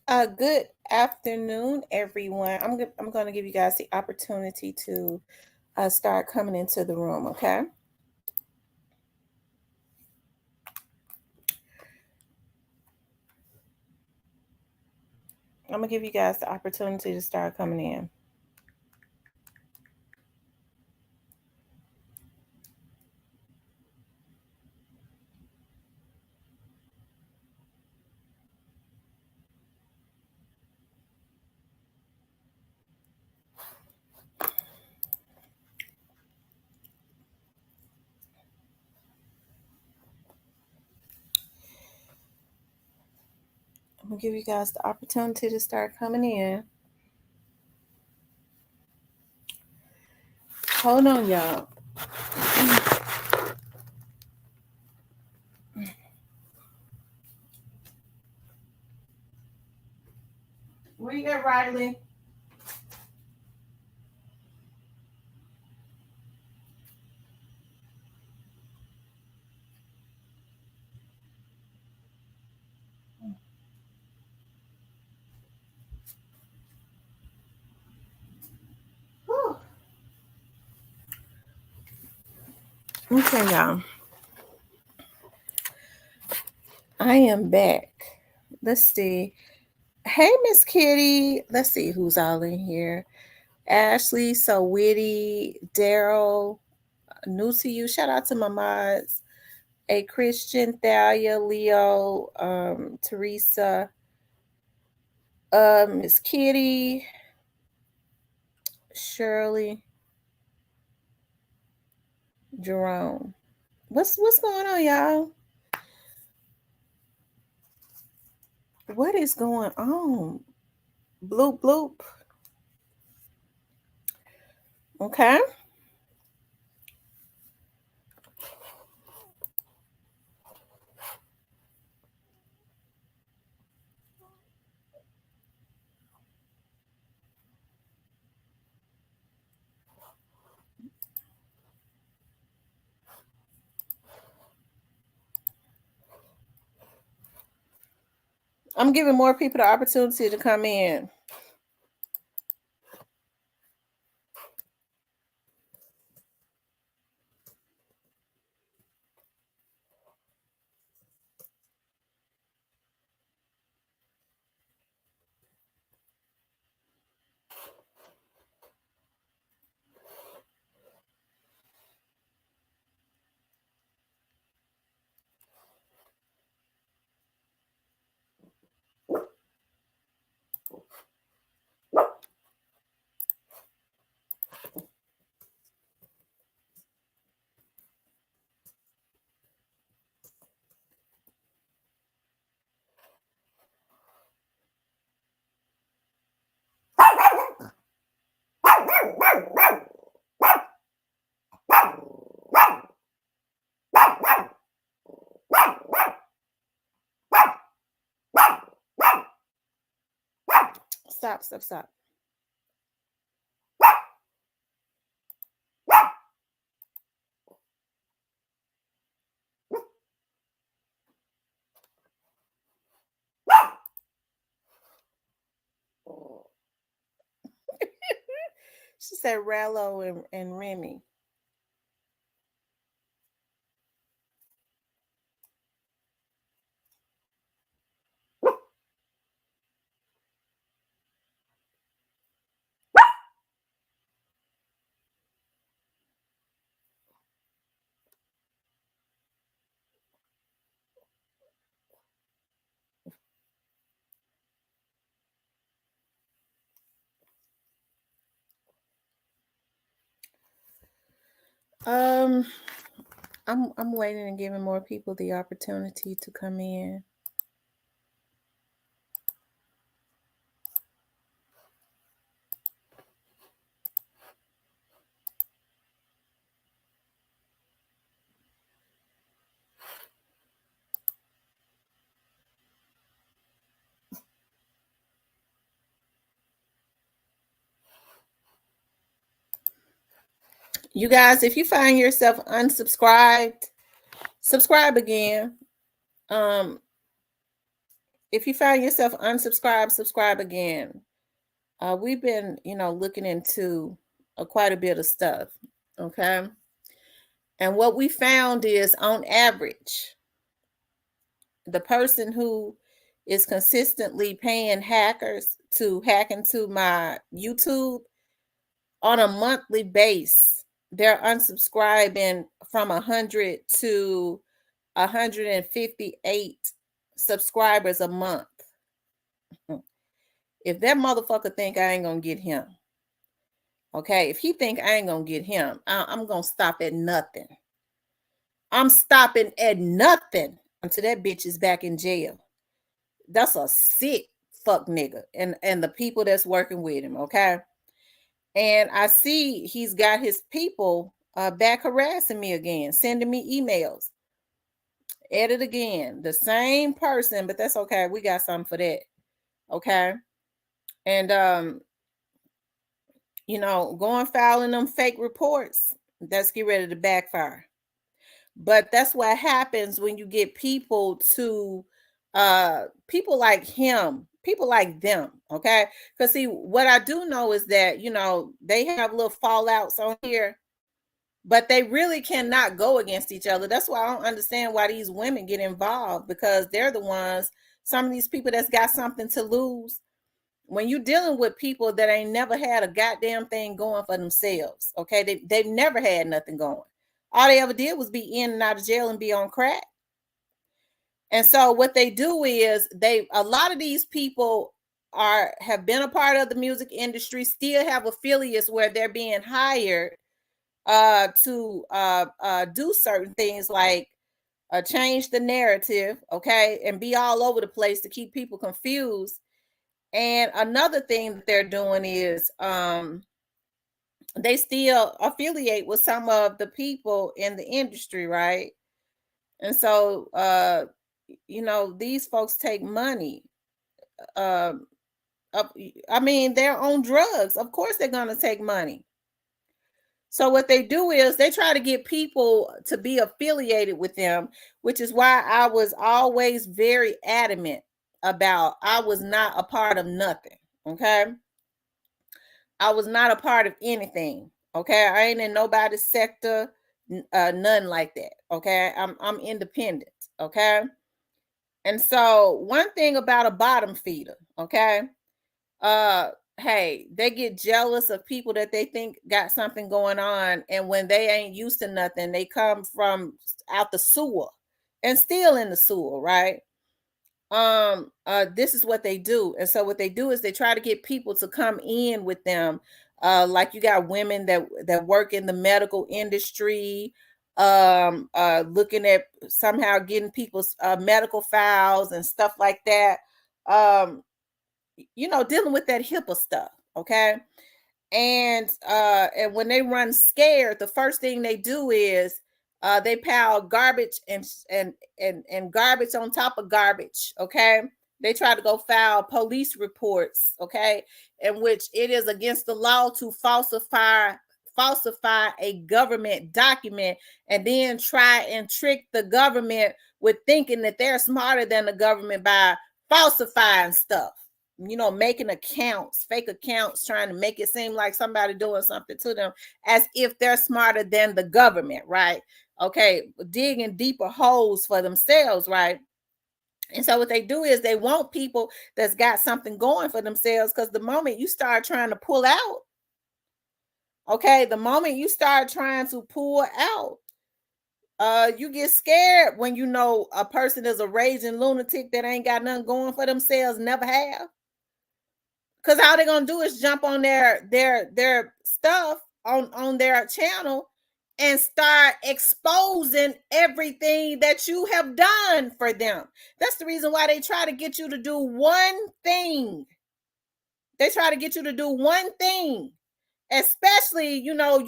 Good afternoon, everyone. I'm going to give you guys the opportunity to start coming into the room, okay? I'm going to give you guys the opportunity to start coming in. I'm going to give you guys the opportunity to start coming in. Hold on, y'all. Where you at, Riley? Whew. Okay, y'all. I am back. Let's see. Hey, Miss Kitty. Let's see who's all in here. Ashley, So Witty, Daryl, new to you. Shout out to my mods. A Christian, Thalia, Leo, Teresa, Miss Kitty, Shirley, Jerome. What's going on, y'all? What is going on? Bloop bloop. Okay. I'm giving more people the opportunity to come in. Stop, stop, stop. She said Rallo and Remy. Um, I'm waiting and giving more people the opportunity to come in. You guys, if you find yourself unsubscribed, subscribe again. Um, if you find yourself unsubscribed, subscribe again. We've been, looking into quite a bit of stuff. Okay. And what we found is on average, the person who is consistently paying hackers to hack into my YouTube on a monthly base, they're unsubscribing from 100 to 158 subscribers a month. If that motherfucker think I ain't gonna get him, okay, if he think I ain't gonna get him, I'm gonna stop at nothing. I'm stopping at nothing until that bitch is back in jail. That's a sick fuck nigga, and the people that's working with him, okay? And I see he's got his people back harassing me again, sending me emails. Edit again, the same person, but that's okay. We got something for that, okay? And going filing them fake reports, that's get ready to backfire. But that's what happens when you get people to people like him, people like them, okay? Because see, what I do know is that they have little fallouts on here, but they really cannot go against each other. That's why I don't understand why these women get involved, because they're the ones, some of these people that's got something to lose. When you're dealing with people that ain't never had a goddamn thing going for themselves, okay? They've never had nothing going. All they ever did was be in and out of jail and be on crack. And so what they do is a lot of these people have been a part of the music industry, still have affiliates where they're being hired to do certain things like change the narrative, okay, and be all over the place to keep people confused. And another thing that they're doing is they still affiliate with some of the people in the industry, right? And so these folks take money. I mean, they're on drugs. Of course they're gonna take money. So what they do is they try to get people to be affiliated with them, which is why I was always very adamant about I was not a part of nothing. Okay. I was not a part of anything. Okay. I ain't in nobody's sector, none like that. Okay. I'm independent. Okay. And so one thing about a bottom feeder, okay, hey, they get jealous of people that they think got something going on, and when they ain't used to nothing, they come from out the sewer and still in the sewer, right? This is what they do. And so what they do is they try to get people to come in with them. Like you got women that work in the medical industry, looking at somehow getting people's medical files and stuff like that. Dealing with that HIPAA stuff, okay? And when they run scared, the first thing they do is they pile garbage and garbage on top of garbage, okay? They try to go file police reports, okay, in which it is against the law to falsify a government document and then try and trick the government with thinking that they're smarter than the government by falsifying stuff, making accounts, fake accounts, trying to make it seem like somebody doing something to them as if they're smarter than the government, right? Okay, digging deeper holes for themselves, right? And so what they do is they want people that's got something going for themselves, because the moment you start trying to pull out, okay, the moment you start trying to pull out, you get scared when you know a person is a raging lunatic that ain't got nothing going for themselves, never have. Because all they're gonna do is jump on their stuff on their channel and start exposing everything that you have done for them. That's the reason why they try to get you to do one thing. They try to get you to do one thing, especially you got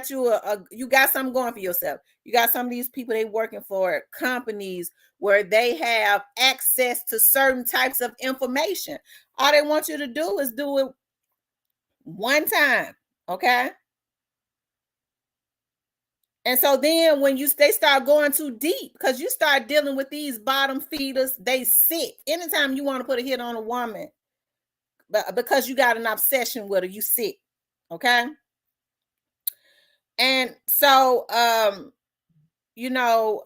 you got something going for yourself. You got some of these people, they working for companies where they have access to certain types of information. All they want you to do is do it one time, okay? And so then when they start going too deep, because you start dealing with these bottom feeders, they sick. Anytime you want to put a hit on a woman, but because you got an obsession with her, you sick. Okay. And so you know,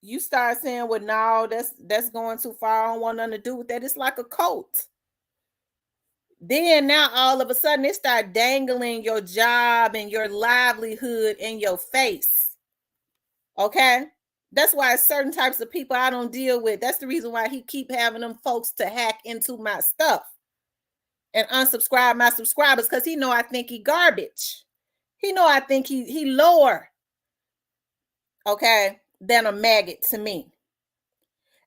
you start saying, well, no, that's going too far. I don't want nothing to do with that. It's like a cult. Then now all of a sudden they start dangling your job and your livelihood in your face. Okay. That's why certain types of people I don't deal with. That's the reason why he keep having them folks to hack into my stuff and unsubscribe my subscribers, because he know I think he garbage. He know I think he lower, okay, than a maggot to me.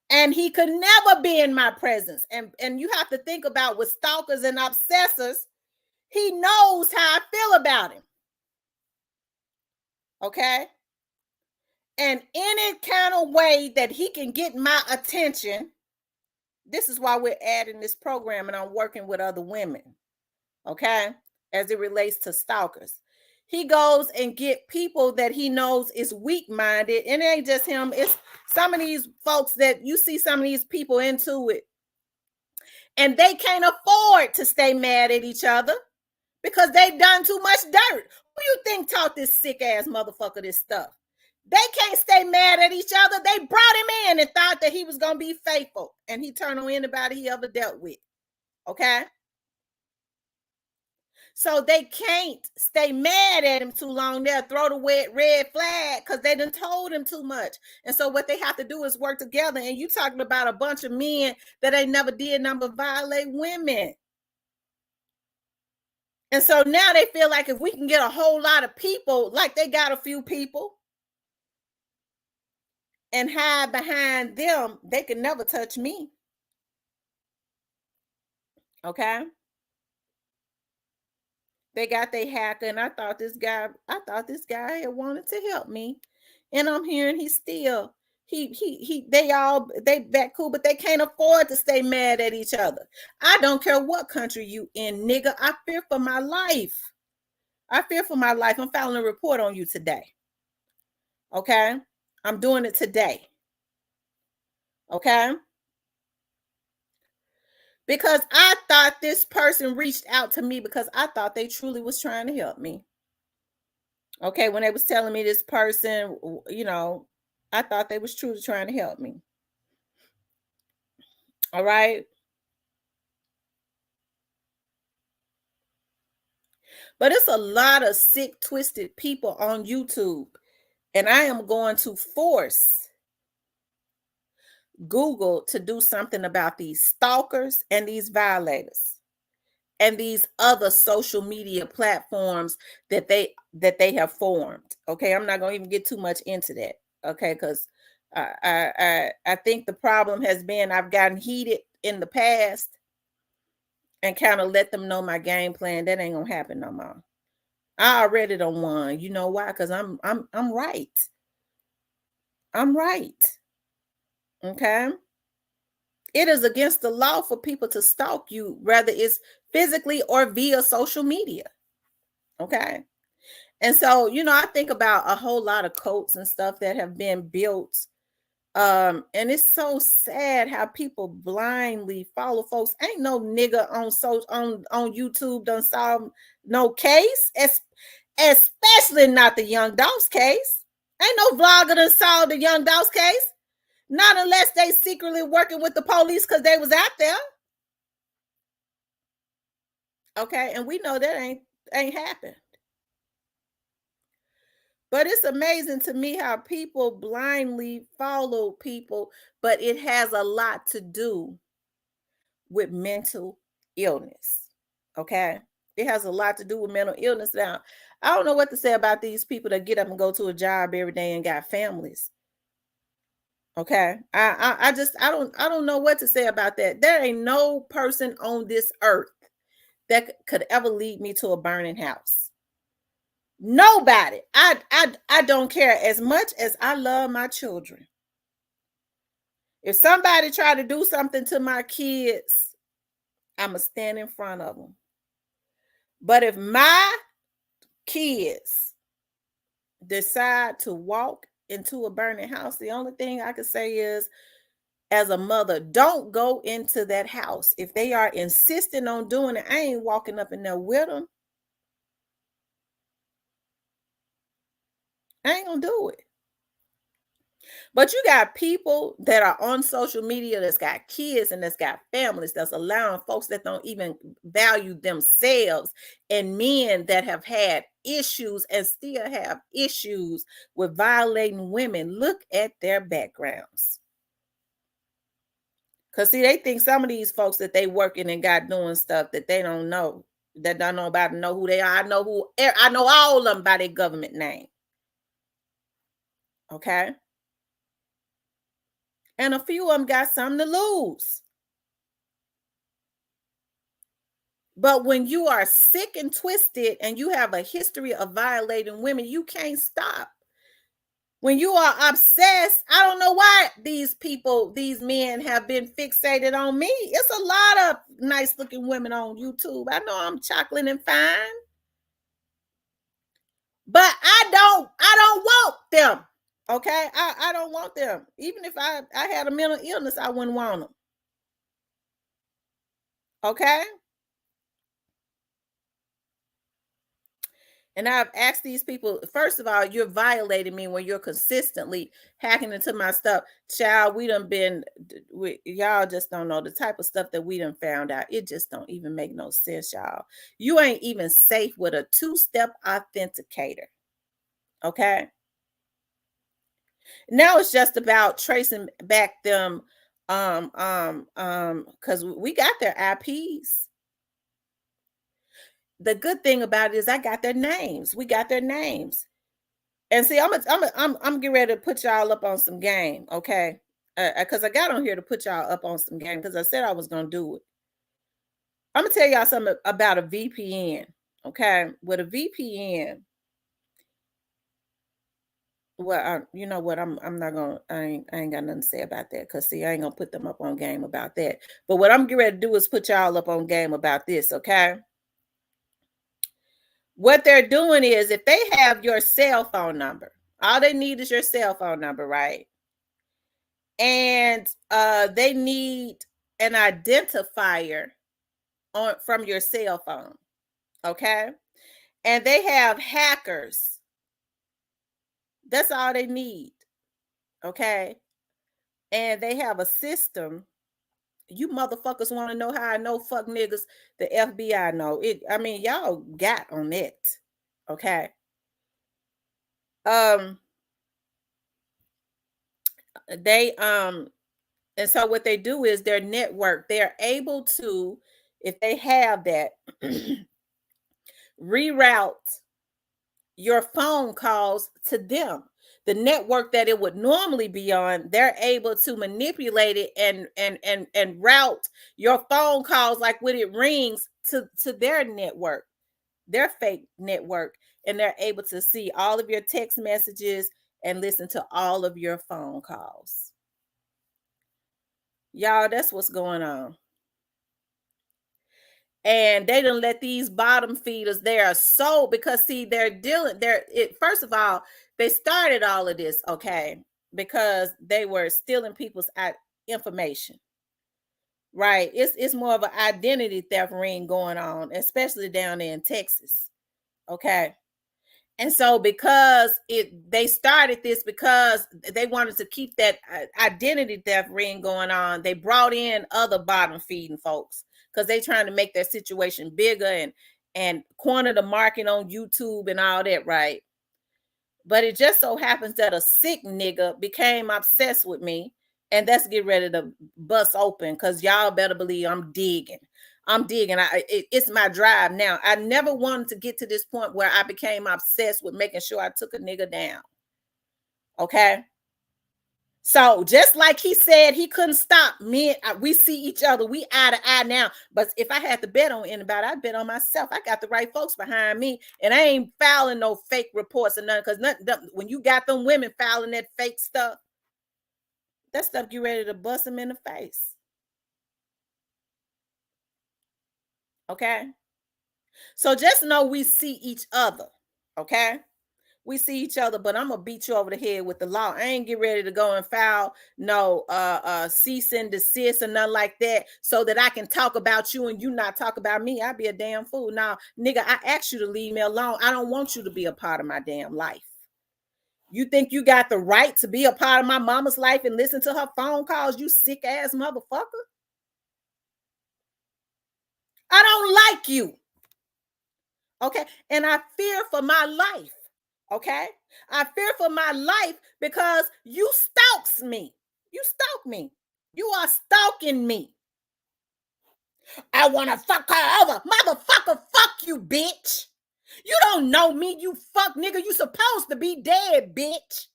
And he could never be in my presence. And you have to think about, with stalkers and obsessors, he knows how I feel about him. Okay. And any kind of way that he can get my attention, this is why we're adding this program and I'm working with other women. Okay. As it relates to stalkers, he goes and get people that he knows is weak-minded. And it ain't just him. It's some of these folks that you see, some of these people into it, and they can't afford to stay mad at each other because they've done too much dirt. Who you think taught this sick ass motherfucker this stuff? They can't stay mad at each other. They brought him in and thought that he was going to be faithful, and he turned on anybody he ever dealt with. Okay. So they can't stay mad at him too long. They'll throw the red flag because they done told him too much. And so what they have to do is work together. And you talking about a bunch of men that ain't never did nothing but violate women. And so now they feel like if we can get a whole lot of people, like they got a few people, and hide behind them, they can never touch me. Okay. They got their hacker, and I thought this guy had wanted to help me. And I'm hearing he still, they back cool, but they can't afford to stay mad at each other. I don't care what country you in, nigga. I fear for my life. I fear for my life. I'm filing a report on you today. Okay. I'm doing it today. Okay. Because I thought this person reached out to me because I thought they truly was trying to help me. Okay, when they was telling me this person, you know, I thought they was truly trying to help me. All right. But it's a lot of sick, twisted people on YouTube. And I am going to force Google to do something about these stalkers and these violators and these other social media platforms that they have formed. Okay, I'm not going to even get too much into that. Okay, because I think the problem has been I've gotten heated in the past and kind of let them know my game plan. That ain't gonna happen no more. I already don't won. You know why? Because I'm right. I'm right. Okay. It is against the law for people to stalk you, whether it's physically or via social media. Okay. And so, you know, I think about a whole lot of cults and stuff that have been built. And it's so sad how people blindly follow folks. Ain't no nigga on YouTube done solve no case, especially not the Young Dolph's case. Ain't no vlogger done solved the Young Dolph's case. Not unless they secretly working with the police because they was out there. Okay, and we know that ain't happened. But it's amazing to me how people blindly follow people, but it has a lot to do with mental illness. Okay. It has a lot to do with mental illness. Now, I don't know what to say about these people that get up and go to a job every day and got families. Okay. I don't know what to say about that. There ain't no person on this earth that could ever lead me to a burning house. Nobody. I don't care as much as I love my children. If somebody try to do something to my kids, I'ma stand in front of them. But if my kids decide to walk into a burning house, the only thing I could say is, as a mother, don't go into that house. If they are insisting on doing it, I ain't walking up in there with them. I ain't gonna do it. But you got people that are on social media that's got kids and that's got families that's allowing folks that don't even value themselves, and men that have had issues and still have issues with violating women. Look at their backgrounds. Cause see, they think some of these folks that they working and got doing stuff that they don't know, that don't know about to know who they are. I know all of them by their government name. Okay. And a few of them got something to lose. But when you are sick and twisted and you have a history of violating women, you can't stop. When you are obsessed, I don't know why these people, these men have been fixated on me. It's a lot of nice looking women on YouTube. I know I'm chocolate and fine, but I don't want them. Okay. I don't want them. Even if I had a mental illness, I wouldn't want them. Okay. And I've asked these people, first of all, you're violating me when you're consistently hacking into my stuff. Child, we done been, y'all just don't know the type of stuff that we done found out. It just don't even make no sense, y'all. You ain't even safe with a two-step authenticator. Okay. Now it's just about tracing back them, because we got their IPs. The good thing about it is I got their names. We got their names. And see, I'm getting ready to put y'all up on some game, okay? Because I got on here to put y'all up on some game because I said I was gonna do it. I'm gonna tell y'all something about a VPN, okay? With a VPN, well, you know what? I'm not gonna. I ain't got nothing to say about that because see, I ain't gonna put them up on game about that. But what I'm getting ready to do is put y'all up on game about this, okay? What they're doing is if they have your cell phone number, all they need is your cell phone number, right? And they need an identifier on from your cell phone, okay? And they have hackers. That's all they need, okay? And they have a system. You motherfuckers want to know how I know fuck niggas? The FBI know it. I mean, y'all got on it, okay? Um, they and so what they do is their network. They're able to, if they have that, reroute your phone calls to them. The network that it would normally be on, they're able to manipulate it and route your phone calls like when it rings to their network, their fake network, and they're able to see all of your text messages and listen to all of your phone calls. Y'all, that's what's going on. And they don't let these bottom feeders, they are so, because see they're dealing, they're it first of all, they started all of this, okay, because they were stealing people's information, right? It's more of an identity theft ring going on, especially down there in Texas, okay. And so because they started this because they wanted to keep that identity theft ring going on, they brought in other bottom feeding folks because they trying to make their situation bigger and corner the market on YouTube and all that, right? But it just so happens that a sick nigga became obsessed with me, and that's get ready to bust open because y'all better believe I'm digging. I'm digging. It's my drive now. I never wanted to get to this point where I became obsessed with making sure I took a nigga down. Okay. So just like he said he couldn't stop me, we see each other, we eye to eye now. But if I had to bet on anybody, I'd bet on myself. I got the right folks behind me, and I ain't filing no fake reports or nothing. Because nothing, when you got them women filing that fake stuff, that stuff get ready to bust them in the face. Okay, so just know we see each other. Okay, we see each other, but I'm gonna beat you over the head with the law. I ain't get ready to go and file no cease and desist or nothing like that so that I can talk about you and you not talk about me. I'd be a damn fool. Now, nigga, I asked you to leave me alone. I don't want you to be a part of my damn life. You think you got the right to be a part of my mama's life and listen to her phone calls, you sick ass motherfucker? I don't like you. Okay. And I fear for my life. Okay. I fear for my life because you stalks me. You stalk me. You are stalking me. I want to fuck her over. Motherfucker, fuck you, bitch. You don't know me, you fuck nigga. You supposed to be dead, bitch.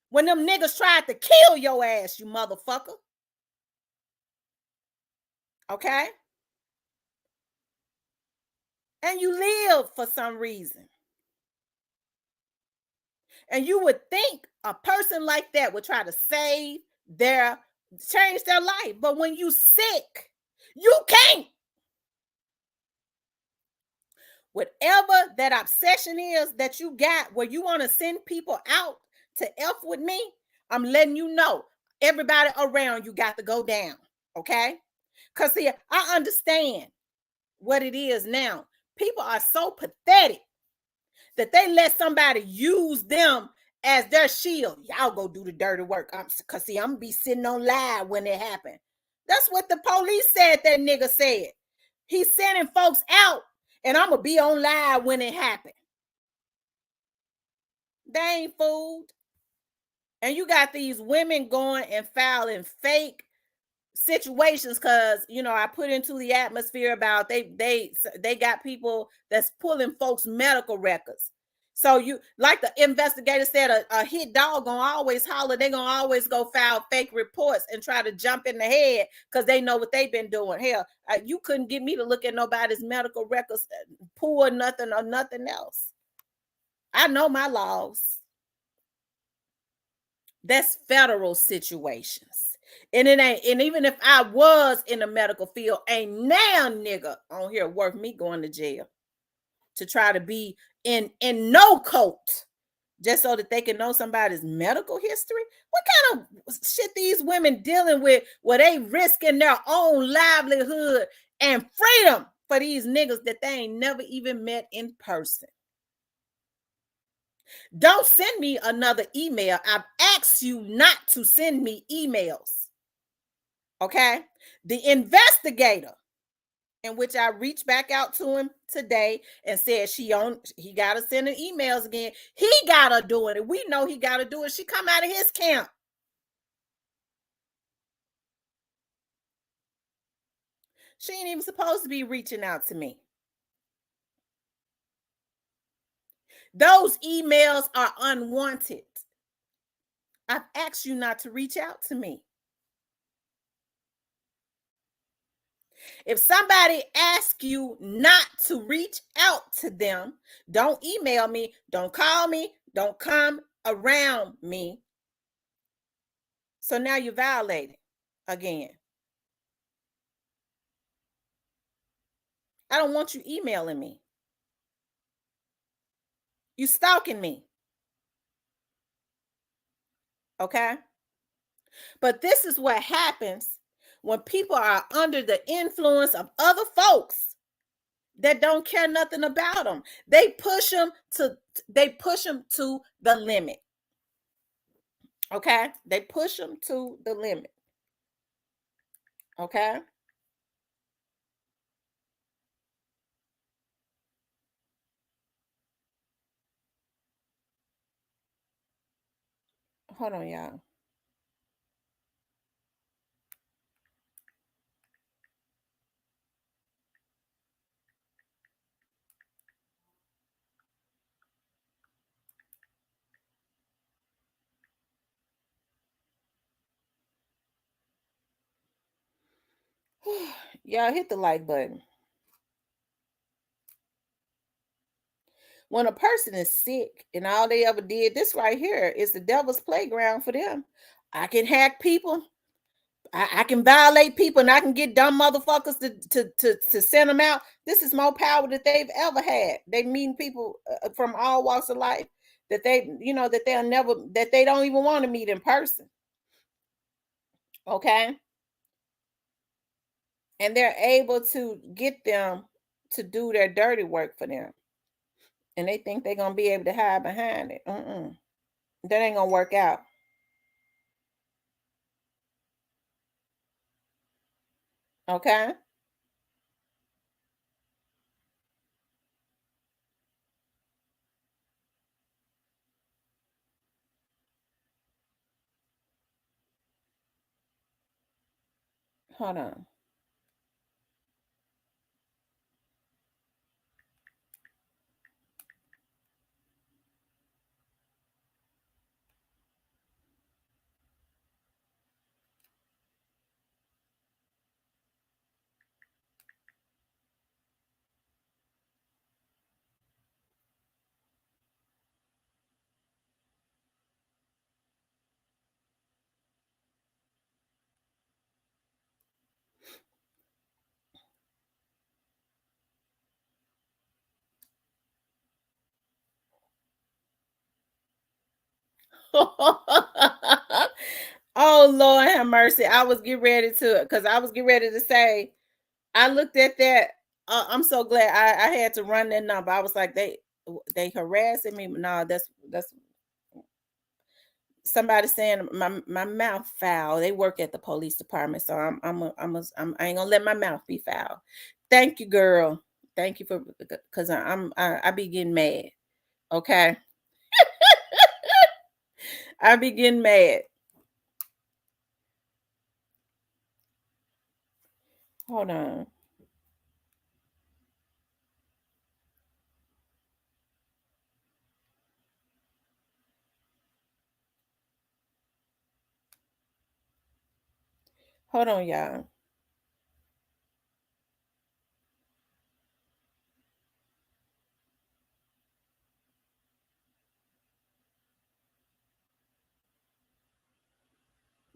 When them niggas tried to kill your ass, you motherfucker. Okay? And you live for some reason. And you would think a person like that would try to change their life. But when you sick, you can't. Whatever that obsession is that you got where you want to send people out to F with me, I'm letting you know everybody around you got to go down. Okay? Because see, I understand what it is now. People are so pathetic that they let somebody use them as their shield. Y'all go do the dirty work. Cause see, I'm gonna be sitting on live when it happened. That's what the police said. That nigga said he's sending folks out, and I'm gonna be on live when it happened. They ain't fooled. And you got these women going and filing fake situations because I put into the atmosphere about they got people that's pulling folks medical records. So you, like the investigator said, a hit dog gonna always holler. They gonna always go file fake reports and try to jump in the head because they know what they've been doing. Hell, you couldn't get me to look at nobody's medical records, pull nothing or nothing else. I know my laws. That's federal situations. And it ain't, and even if I was in the medical field, ain't now nigga on here worth me going to jail to try to be in no coat just so that they can know somebody's medical history. What kind of shit these women dealing with where they risking their own livelihood and freedom for these niggas that they ain't never even met in person? Don't send me another email. I've asked you not to send me emails. Okay? The investigator, in which I reached back out to him today and said he gotta send her emails again. He gotta do it. We know he gotta do it. She come out of his camp. She ain't even supposed to be reaching out to me. Those emails are unwanted. I've asked you not to reach out to me. If somebody asks you not to reach out to them, don't email me, don't call me, don't come around me. So now you're violating again. I don't want you emailing me. You stalking me. Okay? But this is what happens when people are under the influence of other folks that don't care nothing about them. They push them to the limit. Okay? They push them to the limit. Okay? Hold on, y'all. Y'all hit the like button. When a person is sick and all they ever did, this right here is the devil's playground for them. I can hack people. I can violate people and I can get dumb motherfuckers to send them out. This is more power that they've ever had. They mean people from all walks of life that that they'll never, that they don't even want to meet in person. Okay. And they're able to get them to do their dirty work for them. And they think they're going to be able to hide behind it. Mm-mm. That ain't going to work out. Okay. Hold on. Oh Lord have mercy. I was getting ready to, because I was getting ready to say, I looked at that. I'm so glad I had to run that number. I was like, they harassing me. No, that's somebody saying my mouth foul. They work at the police department, so I ain't gonna let my mouth be foul. Thank you, girl. Thank you for, because I be getting mad. Okay, I be getting mad. Hold on. Hold on, y'all.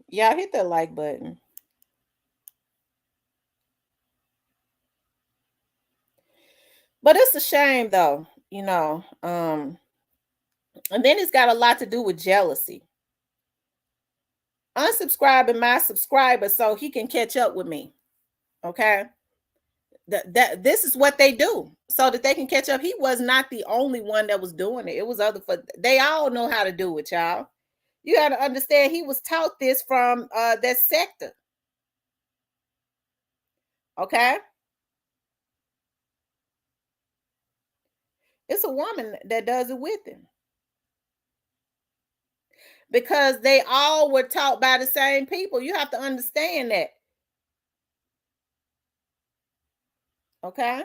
Y'all hit that like button. But it's a shame though, and then it's got a lot to do with jealousy. Unsubscribing my subscriber so he can catch up with me. Okay. That this is what they do so that they can catch up. He was not the only one that was doing it. It was other, for they all know how to do it, y'all. You got to understand he was taught this from that sector. Okay. It's a woman that does it with him because they all were taught by the same people. You have to understand that. Okay.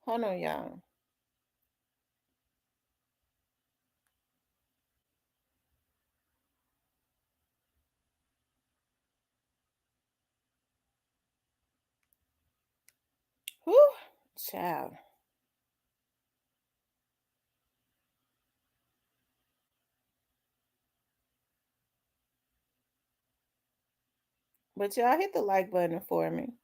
Hold on, y'all. Whew, child. But y'all hit the like button for me.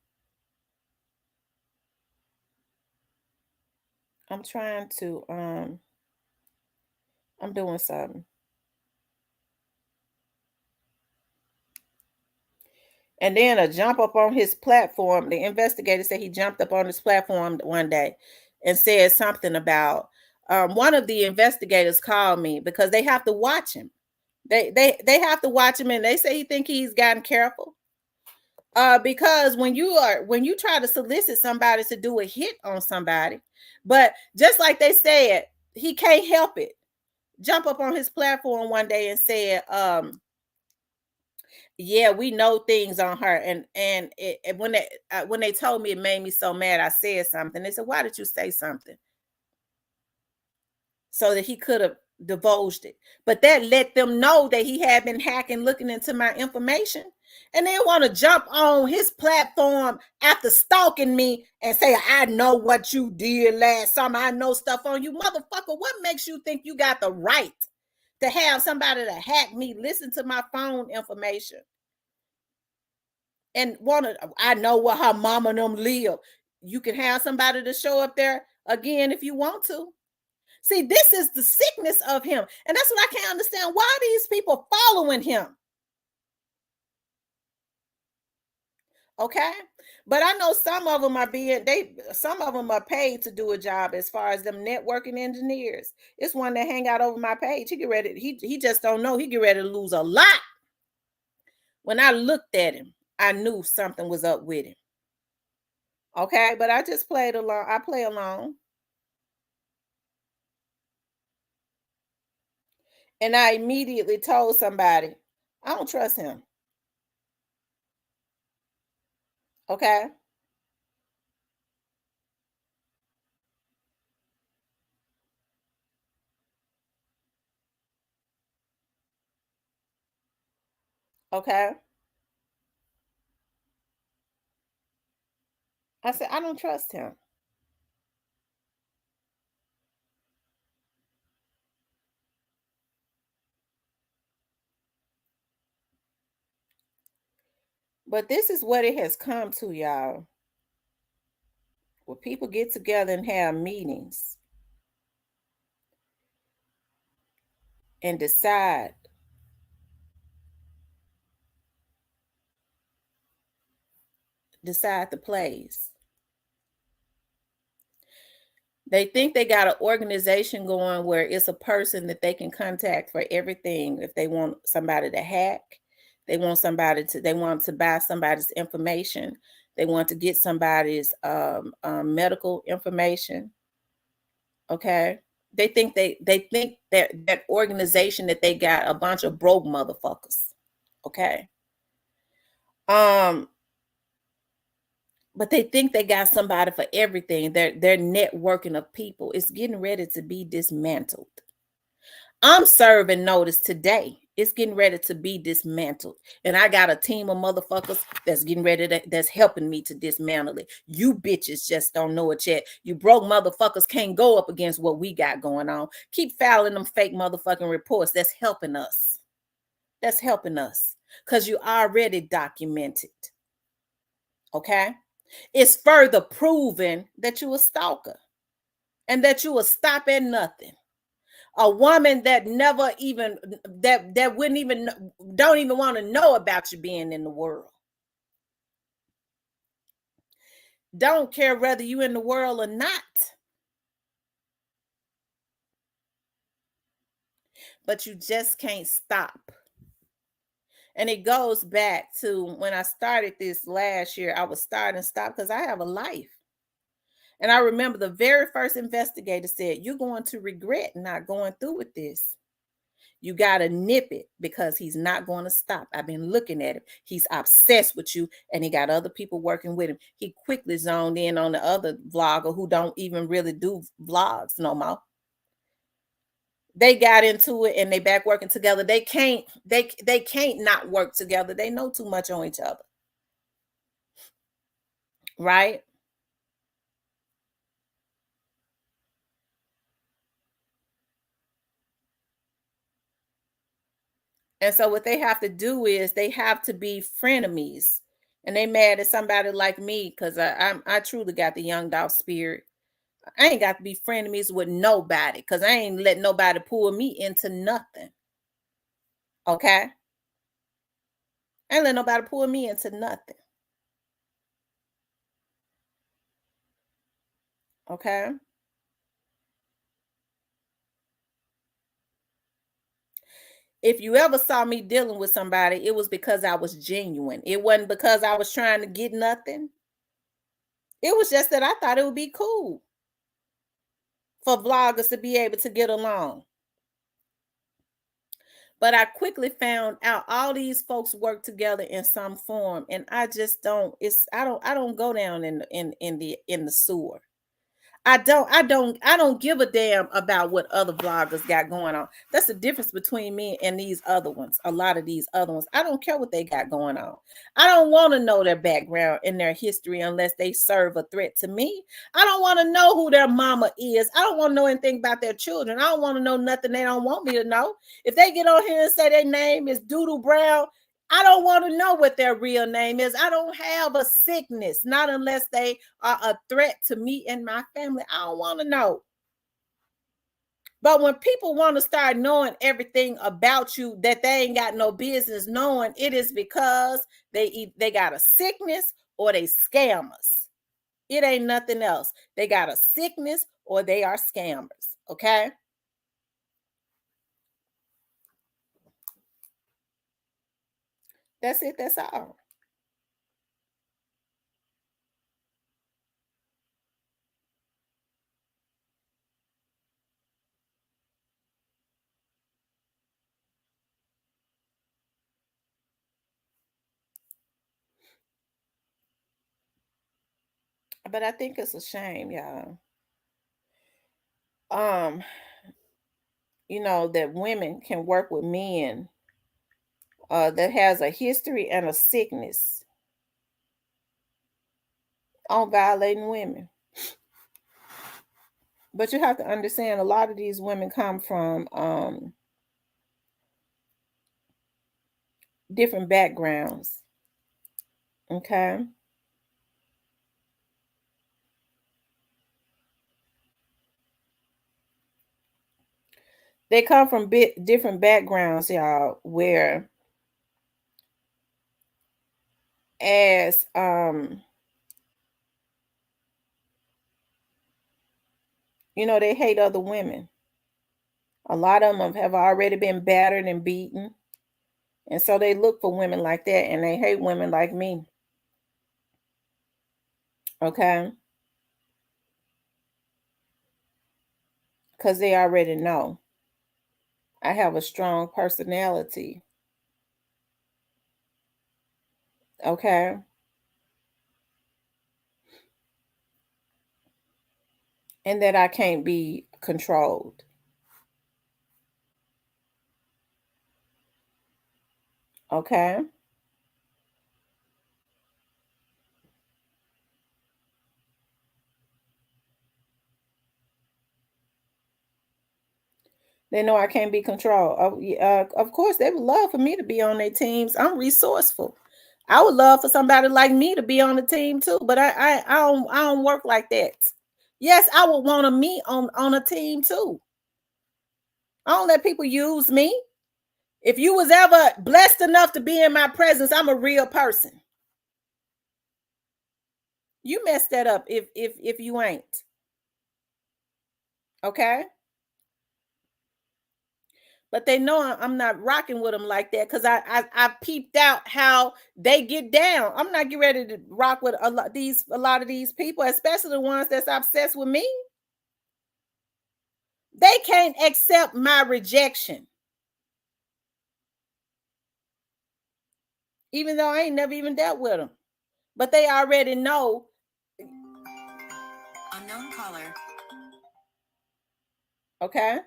I'm trying to I'm doing something. And then a jump up on his platform. The investigator said he jumped up on his platform one day and said something about one of the investigators called me because they have to watch him. They have to watch him, and they say he think he's gotten careful. Because when you try to solicit somebody to do a hit on somebody, but just like they said, he can't help it. Jump up on his platform one day and said, yeah, we know things on her, and when they told me, it made me so mad. I said something. They said, why did you say something? So that he could have divulged it, but that let them know that he had been hacking, looking into my information. And then want to jump on his platform after stalking me and say, I know what you did last summer. I know stuff on you. Motherfucker, what makes you think you got the right to have somebody to hack me, listen to my phone information, and want to, I know where her mama and them live. You can have somebody to show up there again if you want to. See, this is the sickness of him. And that's what I can't understand. Why are these people following him? Okay. But I know some of them are some of them are paid to do a job as far as them networking engineers. It's one that hang out over my page. He get ready, he just don't know. He get ready to lose a lot. When I looked at him, I knew something was up with him. Okay, but I just played along. I play along. And I immediately told somebody, I don't trust him. Okay. Okay. I said, I don't trust him. But this is what it has come to, y'all. Where people get together and have meetings and decide the plays. They think they got an organization going where it's a person that they can contact for everything. If they want somebody to hack, they want to buy somebody's information. They want to get somebody's medical information. Okay. They think that organization that they got a bunch of broke motherfuckers. Okay. Um, but they think they got somebody for everything. Their networking of people is getting ready to be dismantled. I'm serving notice today. It's getting ready to be dismantled. And I got a team of motherfuckers that's helping me to dismantle it. You bitches just don't know it yet. You broke motherfuckers can't go up against what we got going on. Keep filing them fake motherfucking reports. That's helping us. That's helping us. Because you already documented. Okay? It's further proven that you a stalker and that you will stop at nothing. A woman that never even that wouldn't even don't even want to know about you being in the world. Don't care whether you in the world or not. But you just can't stop. And it goes back to when I started this last year. I was starting to stop because I have a life. And I remember the very first investigator said, you're going to regret not going through with this. You got to nip it because he's not going to stop. I've been looking at him. He's obsessed with you and he got other people working with him. He quickly zoned in on the other vlogger who don't even really do vlogs no more. They got into it and they back working together. They can't not work together. They know too much on each other. Right? And so what they have to do is they have to be frenemies. And they mad at somebody like me because I truly got the young dog spirit. I ain't got to be frenemies with nobody because I ain't let nobody pull me into nothing. Okay? I ain't let nobody pull me into nothing. Okay? If you ever saw me dealing with somebody, it was because I was genuine. It wasn't because I was trying to get nothing. It was just that I thought it would be cool for vloggers to be able to get along. But I quickly found out all these folks work together in some form, and I just don't. I don't go down in the sewer. I don't give a damn about what other vloggers got going on. That's the difference between me and these other ones. A lot of these other ones, I don't care what they got going on. I don't want to know their background and their history unless they serve a threat to me. I don't want to know who their mama is. I don't want to know anything about their children. I don't want to know nothing they don't want me to know. If they get on here and say their name is Doodle Brown, I don't want to know what their real name is. I don't have a sickness, not unless they are a threat to me and my family. I don't want to know. But when people want to start knowing everything about you that they ain't got no business knowing, it is because they got a sickness or they scammers. It ain't nothing else. They got a sickness or they are scammers. Okay. That's it. That's all. But I think it's a shame, y'all. Um, that women can work with men that has a history and a sickness on violating women. But you have to understand a lot of these women come from different backgrounds. Okay. They come from different backgrounds, y'all, where as they hate other women. A lot of them have already been battered and beaten. And so they look for women like that and they hate women like me. Okay. Because they already know I have a strong personality. Okay. And that I can't be controlled. Okay. They know I can't be controlled. Of course, they would love for me to be on their teams. I'm resourceful. I would love for somebody like me to be on the team too, but I don't work like that. Yes, I would want me on a team too. I don't let people use me. If you was ever blessed enough to be in my presence, I'm a real person. You messed that up if you ain't. Okay? But they know I'm not rocking with them like that because I peeped out how they get down. I'm not getting ready to rock with a lot of these people, especially the ones that's obsessed with me. They can't accept my rejection, even though I ain't never even dealt with them. But they already know. Unknown caller. Okay,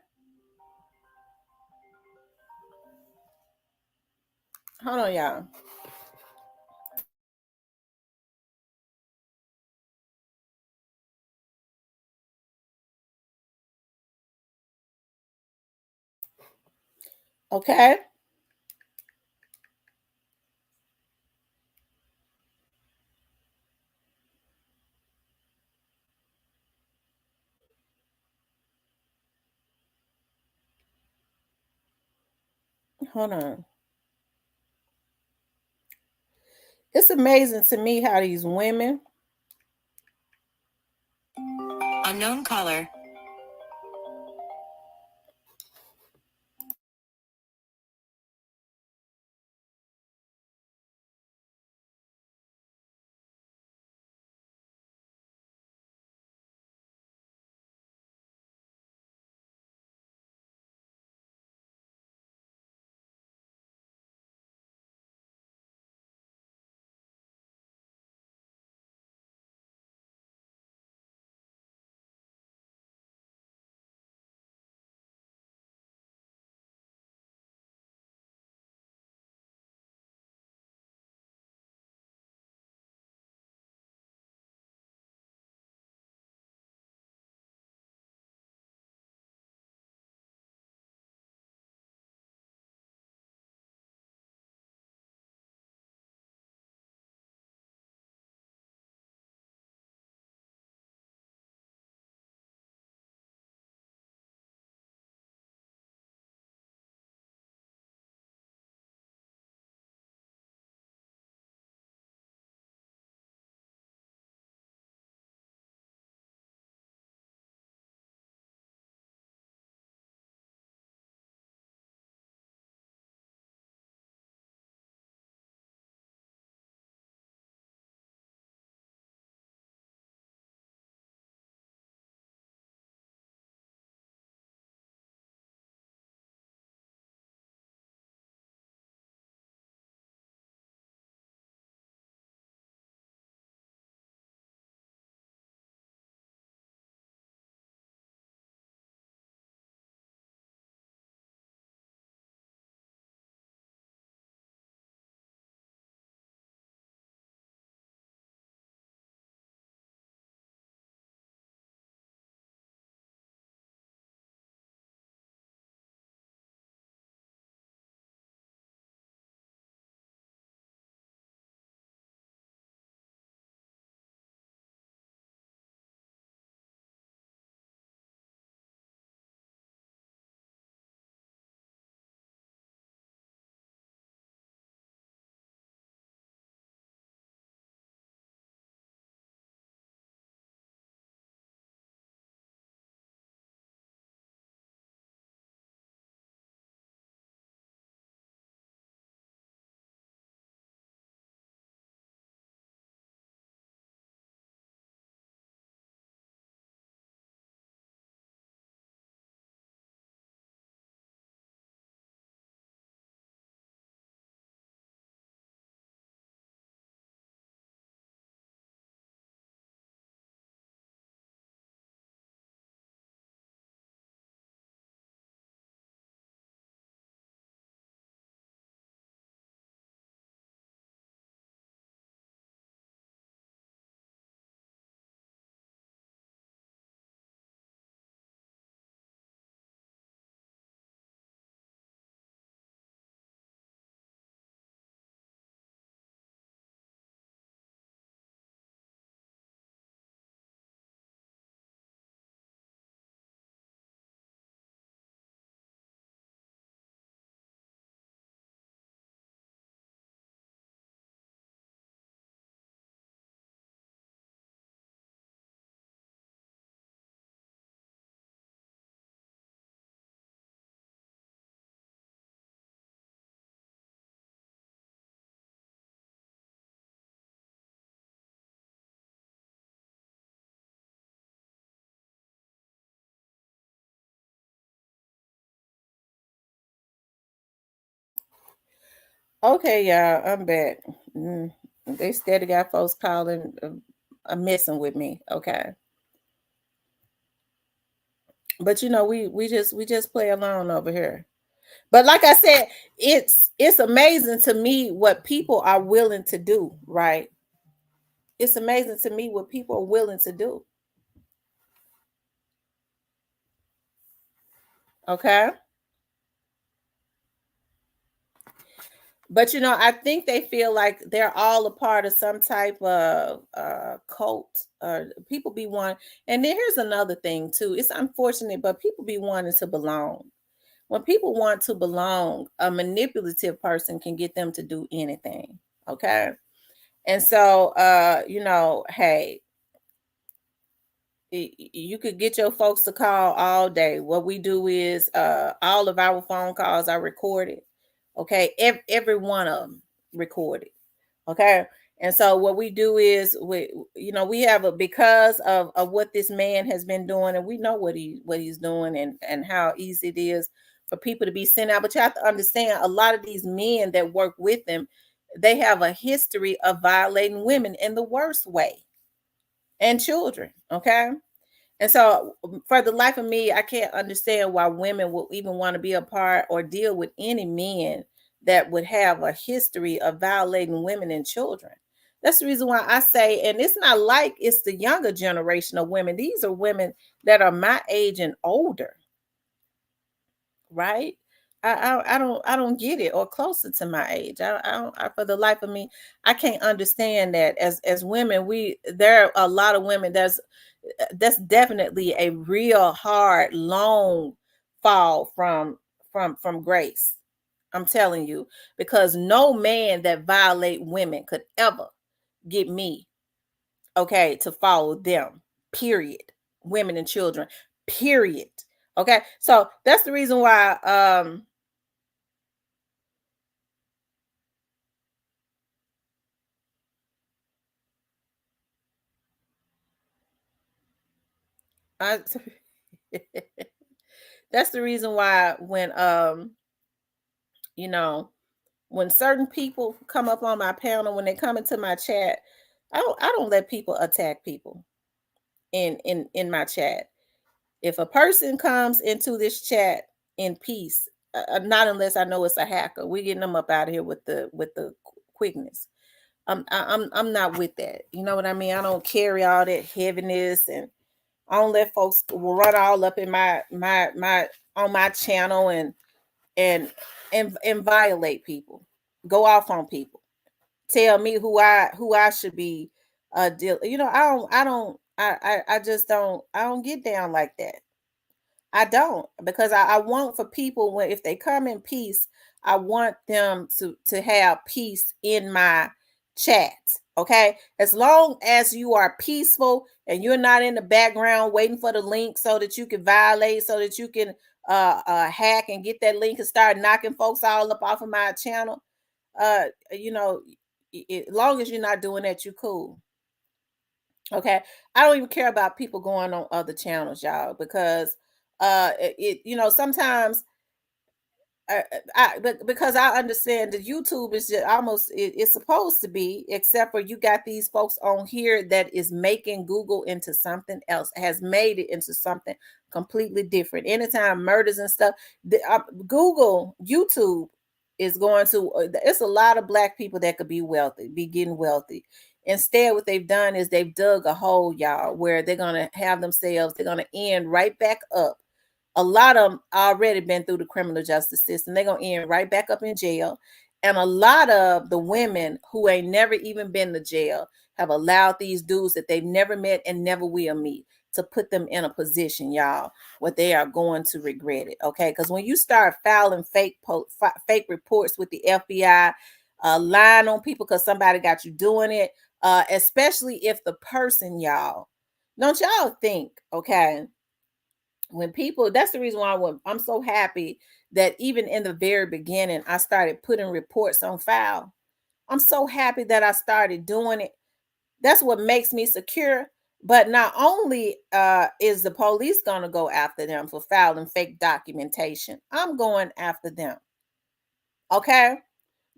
hold on, y'all. Okay, hold on. It's amazing to me how these women. Unknown caller. Okay, y'all, I'm back. Mm, they steady got folks calling, messing with me. Okay, but we just play along over here. But like I said, it's amazing to me what people are willing to do. Right? It's amazing to me what people are willing to do. Okay. But I think they feel like they're all a part of some type of cult. Or people be one. And then here's another thing too. It's unfortunate, but people be wanting to belong. When people want to belong, a manipulative person can get them to do anything. Okay. And so hey, you could get your folks to call all day. What we do is all of our phone calls are recorded. Okay. Every one of them recorded. Okay. And so what we do is we have a because of what this man has been doing, and we know what he's doing, and how easy it is for people to be sent out. But you have to understand, a lot of these men that work with them, they have a history of violating women in the worst way, and children. Okay. And so, for the life of me, I can't understand why women will even want to be a part or deal with any men that would have a history of violating women and children. That's the reason why I say, and it's not like it's the younger generation of women. These are women that are my age and older, right? I don't get it, or closer to my age. For the life of me, I can't understand that. As women, there are a lot of women that's definitely a real hard, long fall from grace. I'm telling you, because no man that violate women could ever get me, okay, to follow them. Period. Women and children. Period. Okay. So that's the reason why I that's the reason why you know when certain people come up on my panel, when they come into my chat, I don't let people attack people in my chat. If a person comes into this chat in peace, not unless I know it's a hacker, we getting them up out of here with the quickness. I'm not with that. You know what I mean? I don't carry all that heaviness, and I don't let folks run all up in my on my channel and and violate people, go off on people, tell me who I should be deal. I just don't get down like that. I don't, because I want for people, when if they come in peace, I want them to have peace in my chat. Okay, as long as you are peaceful and you're not in the background waiting for the link so that you can violate, so that you can hack and get that link and start knocking folks all up off of my channel. You know, as long as you're not doing that, you cool. Okay. I don't even care about people going on other channels, y'all, because sometimes but because I understand that YouTube is just almost it's supposed to be, except for you got these folks on here that is making Google into something else, has made it into something completely different. Anytime murders and stuff, Google, YouTube is going to. It's a lot of black people that could be wealthy, be getting wealthy. Instead, what they've done is they've dug a hole, y'all, where they're gonna have themselves. They're gonna end right back up. A lot of them already been through the criminal justice system. They're gonna end right back up in jail. And a lot of the women who ain't never even been to jail have allowed these dudes that they've never met and never will meet to put them in a position, y'all, where they are going to regret it. Okay, because when you start filing fake reports with the FBI, lying on people because somebody got you doing it, especially if the person, y'all, don't y'all think, okay, when people, that's the reason why I'm so happy that even in the very beginning I started putting reports on file. I'm so happy that I started doing it. That's what makes me secure. But not only is the police going to go after them for filing fake documentation, I'm going after them. Okay,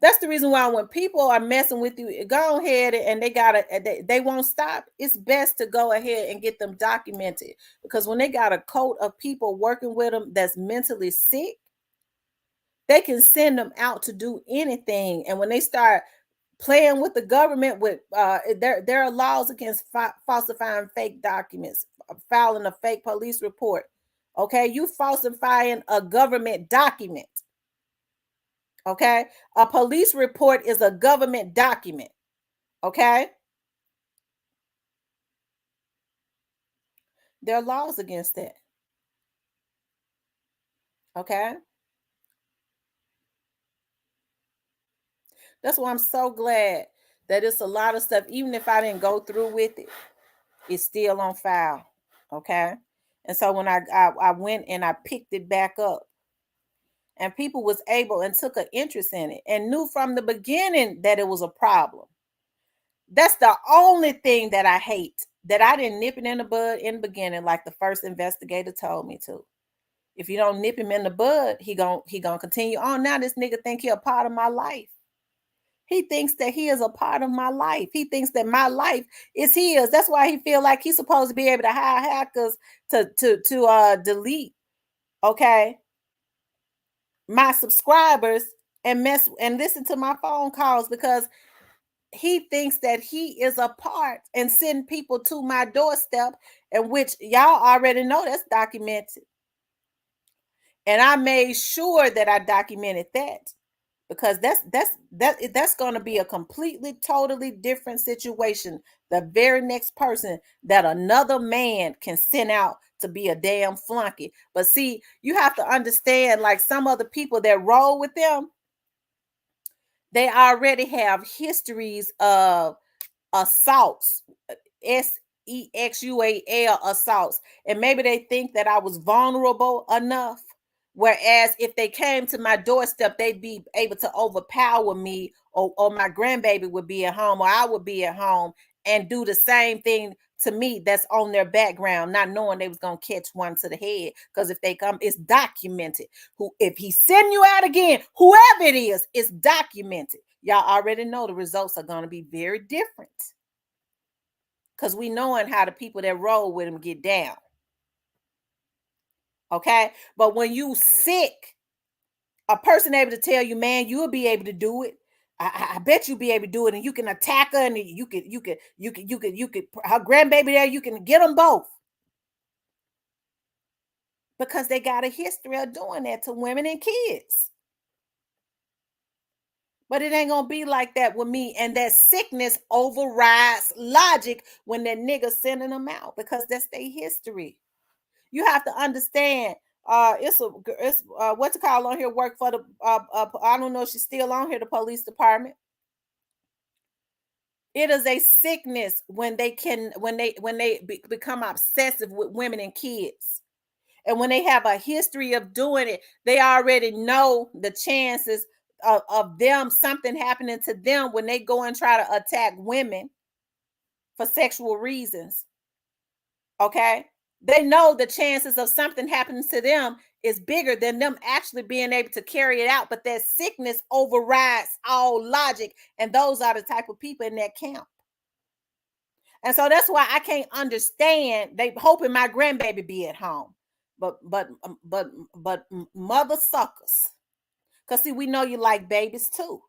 That's the reason why when people are messing with you, go ahead and they won't stop. It's best to go ahead and get them documented, because when they got a cult of people working with them that's mentally sick, they can send them out to do anything. And when they start playing with the government, with there are laws against falsifying fake documents, filing a fake police report. Okay, you falsifying a government document. Okay, a police report is a government document. Okay, there are laws against that. Okay, that's why I'm so glad that it's a lot of stuff. Even if I didn't go through with it, it's still on file. Okay, and so when I went and I picked it back up, and people was able and took an interest in it and knew from the beginning that it was a problem. That's the only thing that I hate, that I didn't nip it in the bud in the beginning, like the first investigator told me to. If you don't nip him in the bud, he gonna continue on. Now this nigga think he a part of my life. He thinks that he is a part of my life. He thinks that my life is his. That's why he feel like he's supposed to be able to hire hackers to delete, okay, my subscribers and mess and listen to my phone calls, because he thinks that he is a part and send people to my doorstep, and which y'all already know that's documented. And I made sure that I documented that, because that's going to be a completely totally different situation. The very next person that another man can send out to be a damn flunky. But see, you have to understand, like some other people that roll with them, they already have histories of assaults, sexual assaults, and maybe they think that I was vulnerable enough. Whereas if they came to my doorstep, they'd be able to overpower me, or my grandbaby would be at home, or I would be at home, and do the same thing to me that's on their background, not knowing they was gonna catch one to the head. Because if they come, it's documented. Who, if he send you out again, whoever it is, it's documented. Y'all already know the results are gonna be very different, because we knowing how the people that roll with him get down. Okay, but when you sick, a person able to tell you, man, you'll be able to do it. I bet you'll be able to do it, and you can attack her, and you could her grandbaby there, you can get them both, because they got a history of doing that to women and kids. But it ain't gonna be like that with me, and that sickness overrides logic when that nigga sending them out, because that's their history. You have to understand. It's what's it called on here? Work for the I don't know if she's still on here. The police department. It is a sickness when they become obsessive with women and kids, and when they have a history of doing it, they already know the chances of them something happening to them when they go and try to attack women for sexual reasons. Okay, they know the chances of something happening to them is bigger than them actually being able to carry it out. But that sickness overrides all logic, and those are the type of people in that camp. And so that's why I can't understand. They hoping my grandbaby be at home, but mother suckers. Cause see, we know you like babies too.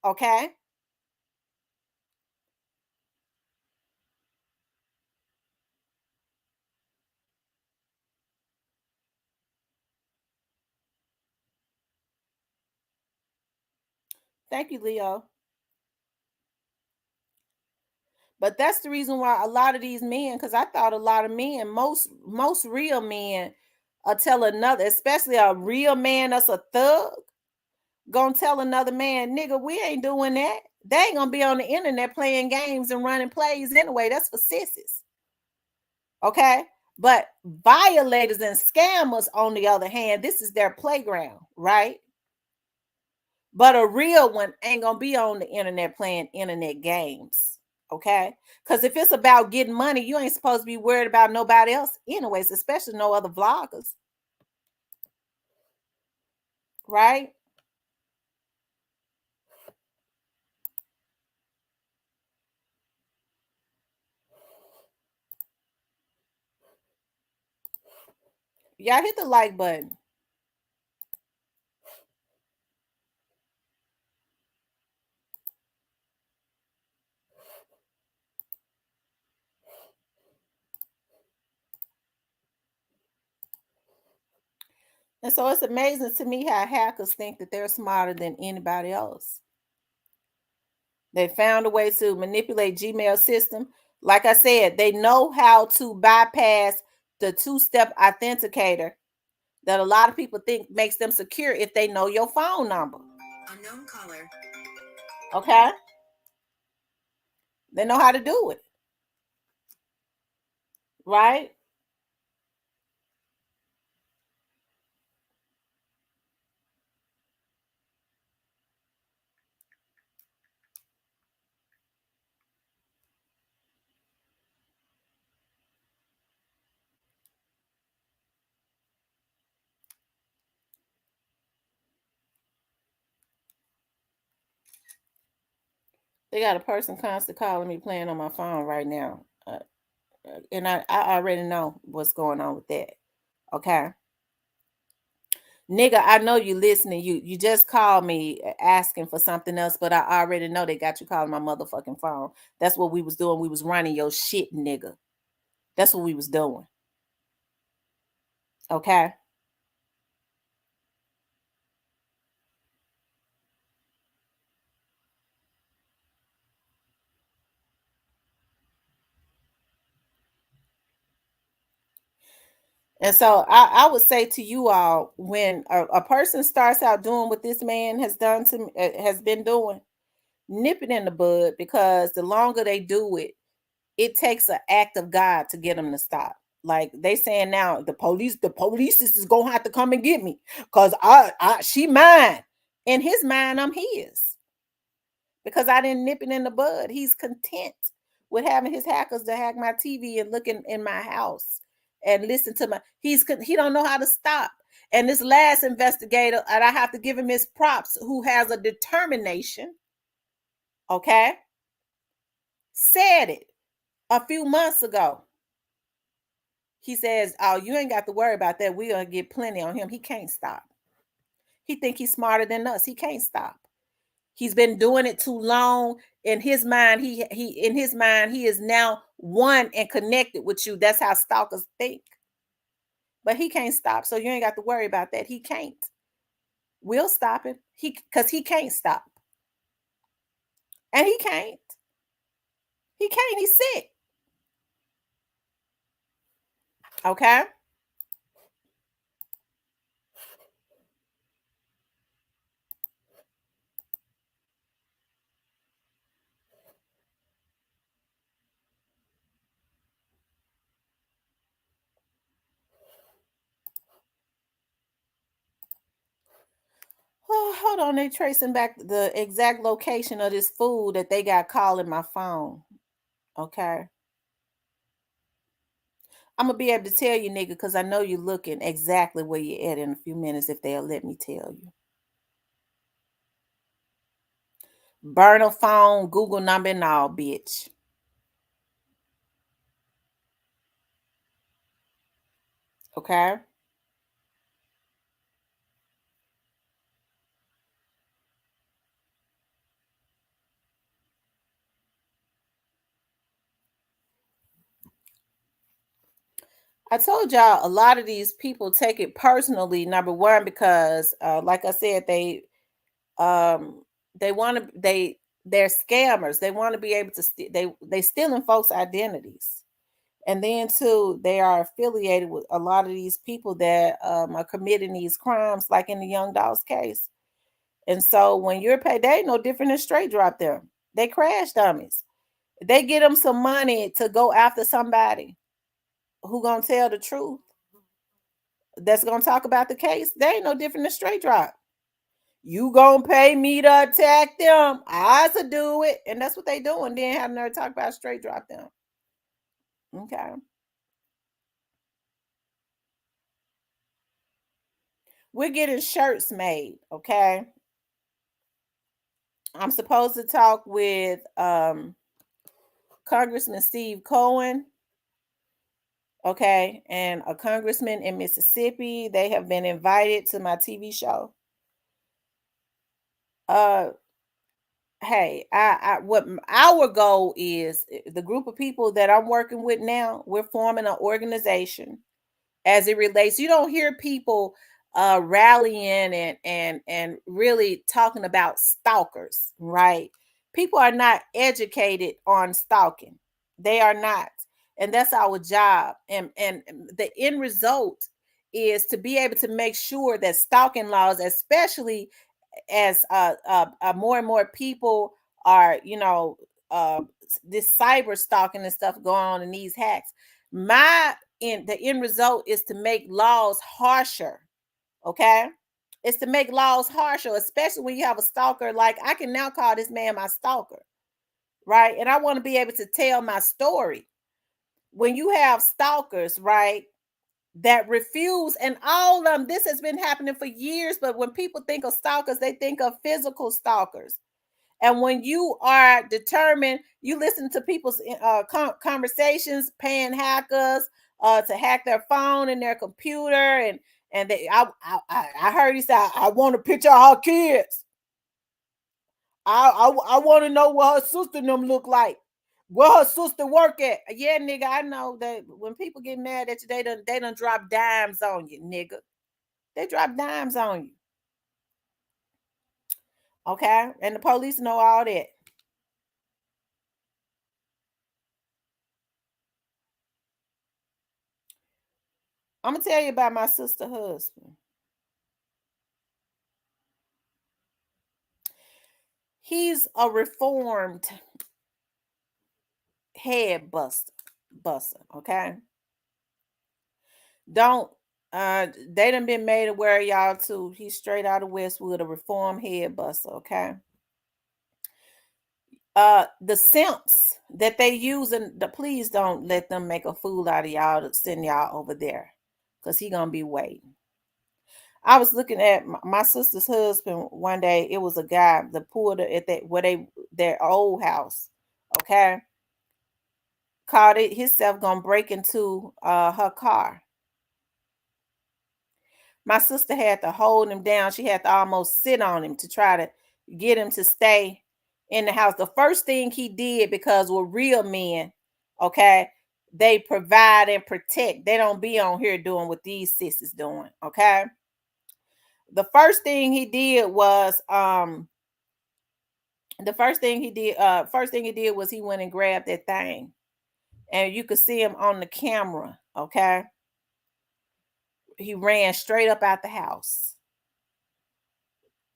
Okay, thank you, Leo. But that's the reason why a lot of these men, because I thought a lot of men, most real men, tell another, especially a real man that's a thug, gonna tell another man, nigga, we ain't doing that. They ain't gonna be on the internet playing games and running plays anyway. That's for sissies. Okay. But violators and scammers, on the other hand, this is their playground, right? But a real one ain't gonna be on the internet playing internet games. Okay. Because if it's about getting money, you ain't supposed to be worried about nobody else, anyways, especially no other vloggers, right? Y'all hit the like button. And so it's amazing to me how hackers think that they're smarter than anybody else. They found a way to manipulate Gmail system. Like I said, they know how to bypass the two-step authenticator that a lot of people think makes them secure if they know your phone number. Unknown caller. Okay? They know how to do it. Right? They got a person constantly calling me playing on my phone right now. And I already know what's going on with that. Okay. Nigga, I know you listening. You just called me asking for something else, but I already know they got you calling my motherfucking phone. That's what we was doing. We was running your shit, nigga. That's what we was doing. Okay. And so I would say to you all, when a person starts out doing what this man has done to me, has been doing, nip it in the bud, because the longer they do it, it takes an act of God to get them to stop. Like they saying now, the police is gonna have to come and get me because she mine. In his mind, I'm his because I didn't nip it in the bud. He's content with having his hackers to hack my TV and look in my house and listen to my. He don't know how to stop. And this last investigator, and I have to give him his props, who has a determination. Okay, said it a few months ago. He says, "Oh, you ain't got to worry about that. We're gonna get plenty on him. He can't stop. He think he's smarter than us. He can't stop. He's been doing it too long. In his mind, he is now one and connected with you. That's how stalkers think. But he can't stop. So you ain't got to worry about that. He can't. We'll stop him. Because he can't stop. And he can't. He can't. He's sick. Okay. Oh, hold on. They tracing back the exact location of this food that they got calling my phone. Okay. I'm gonna be able to tell you, nigga, because I know you're looking exactly where you're at in a few minutes if they'll let me tell you. Burner phone, Google number, and all, bitch. Okay. I told y'all a lot of these people take it personally. Number one, because like I said, um they want to they're scammers. They want to be able to they stealing folks' identities. And then too, they are affiliated with a lot of these people that are committing these crimes, like in the Young Dolls case. And so when you're paid, they ain't no different than straight drop them. They crash dummies. They get them some money to go after somebody who gonna tell the truth, that's gonna talk about the case. They ain't no different than straight drop. You gonna pay me to attack them? I to do it, and that's what they doing. Then have nerve talk about straight drop them. Okay, we're getting shirts made. Okay, I'm supposed to talk with Congressman Steve Cohen Okay, and a congressman in Mississippi. They have been invited to my TV show. Uh, hey, our goal is the group of people that I'm working with now. We're forming an organization as it relates. You don't hear people rallying and really talking about stalkers, right? People are not educated on stalking. They are not. And that's our job. And the end result is to be able to make sure that stalking laws, especially as more and more people are, uh, this cyber stalking and stuff going on in these hacks. The end result is to make laws harsher. Okay, it's to make laws harsher, especially when you have a stalker. Like, I can now call this man my stalker, right? And I want to be able to tell my story. When you have stalkers, right, that refuse, and all of them, this has been happening for years, but when people think of stalkers, they think of physical stalkers. And when you are determined, you listen to people's conversations, paying hackers to hack their phone and their computer, and I heard he said, I want a picture of her kids. I want to know what her sister and them look like. Where her sister work at? Yeah, nigga, I know that when people get mad at you, they done drop dimes on you, nigga. They drop dimes on you. Okay? And the police know all that. I'm gonna tell you about my sister husband. He's a reformed head buster, okay? Don't they done been made aware, y'all, too. He's straight out of Westwood, a reformed head buster, okay? The simps that they use, and please don't let them make a fool out of y'all to send y'all over there, because he gonna be waiting. I was looking at my sister's husband one day. It was a guy that pulled her at that where they their old house, okay? Caught it himself gonna break into her car. My sister had to hold him down. She had to almost sit on him to try to get him to stay in the house. The first thing he did, because we're real men, okay, they provide and protect. They don't be on here doing what these sisters doing, okay? The first thing he did was first thing he did was he went and grabbed that thing. And you could see him on the camera, okay? He ran straight up out the house.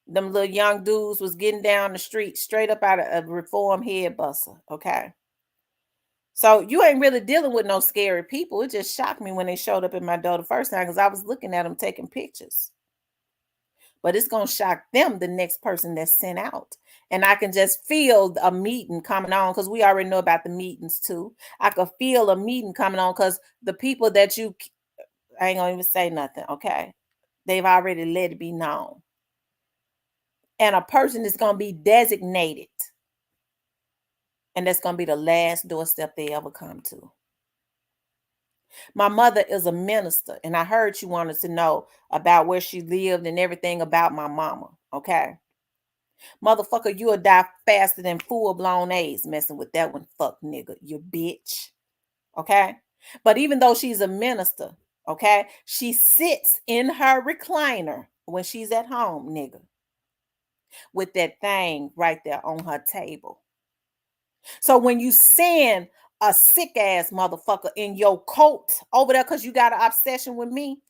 Them little young dudes was getting down the street straight up out of a reform head buster. Okay. So you ain't really dealing with no scary people. It just shocked me when they showed up in my door the first time because I was looking at them taking pictures. But it's gonna shock them the next person that's sent out. And I can just feel a meeting coming on because we already know about the meetings too. I could feel a meeting coming on because the people that I ain't gonna even say nothing, okay? They've already let it be known. And a person is going to be designated, and that's going to be the last doorstep they ever come to. My mother is a minister, and I heard she wanted to know about where she lived and everything about my mama. Okay, motherfucker, you'll die faster than full blown AIDS messing with that one. Fuck nigga, you bitch. Okay, but even though she's a minister, okay, she sits in her recliner when she's at home, nigga, with that thing right there on her table. So when you send a sick ass motherfucker in your coat over there because you got an obsession with me,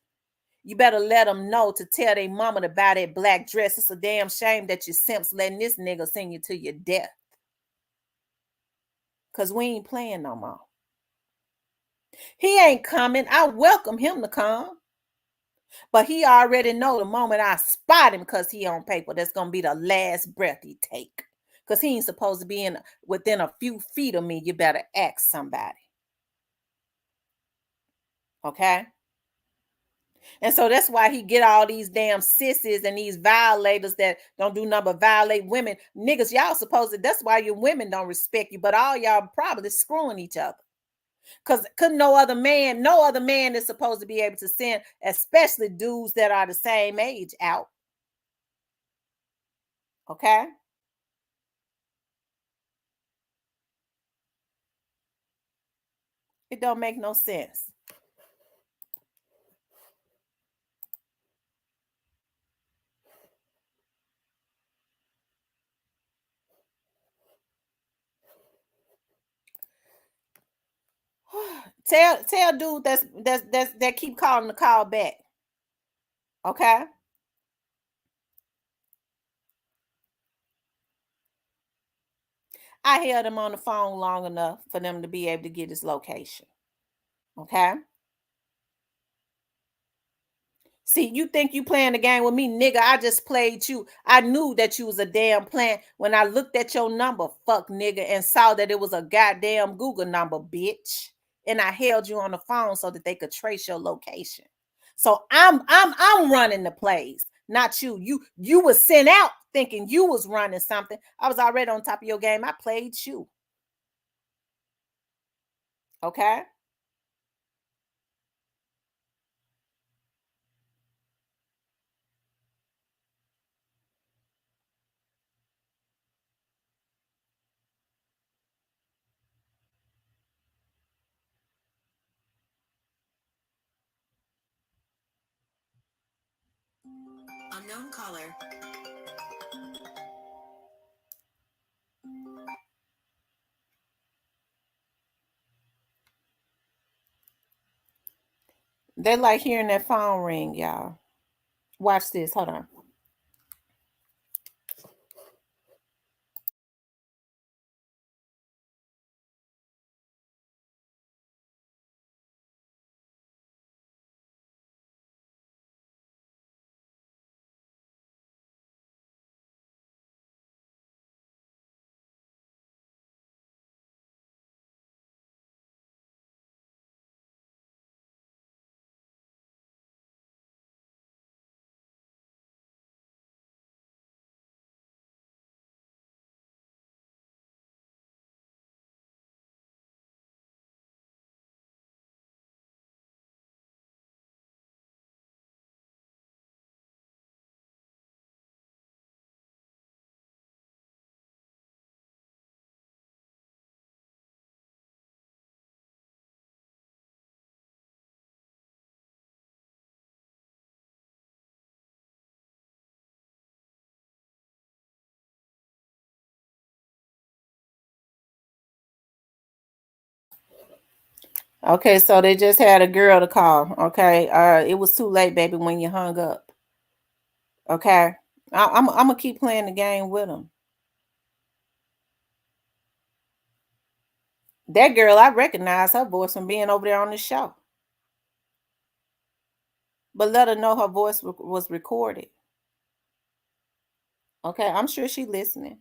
you better let them know to tell their mama to buy that black dress. It's a damn shame that you simps letting this nigga send you to your death. Because we ain't playing no more. He ain't coming. I welcome him to come. But he already know the moment I spot him because he on paper, that's going to be the last breath he take. Because he ain't supposed to be within a few feet of me. You better ask somebody. Okay? And so that's why he get all these damn sissies and these violators that don't do nothing but violate women. Niggas, y'all supposed to, that's why your women don't respect you, but all y'all probably screwing each other. Because could no other man is supposed to be able to send, especially dudes that are the same age out. Okay. It don't make no sense. Tell dude that keep calling the call back. Okay. I held him on the phone long enough for them to be able to get his location. Okay. See, you think you playing the game with me, nigga? I just played you. I knew that you was a damn plant when I looked at your number, fuck nigga, and saw that it was a goddamn Google number, bitch. And I held you on the phone so that they could trace your location. So I'm running the plays, not you. You was sent out thinking you was running something. I was already on top of your game. I played you. Okay. Unknown caller. They like hearing that phone ring, y'all. Watch this. Hold on. Okay, so they just had a girl to call. Okay, it was too late, baby, when you hung up. Okay, I'm gonna keep playing the game with them. That girl, I recognize her voice from being over there on the show, but let her know her voice was recorded. Okay, I'm sure she listening.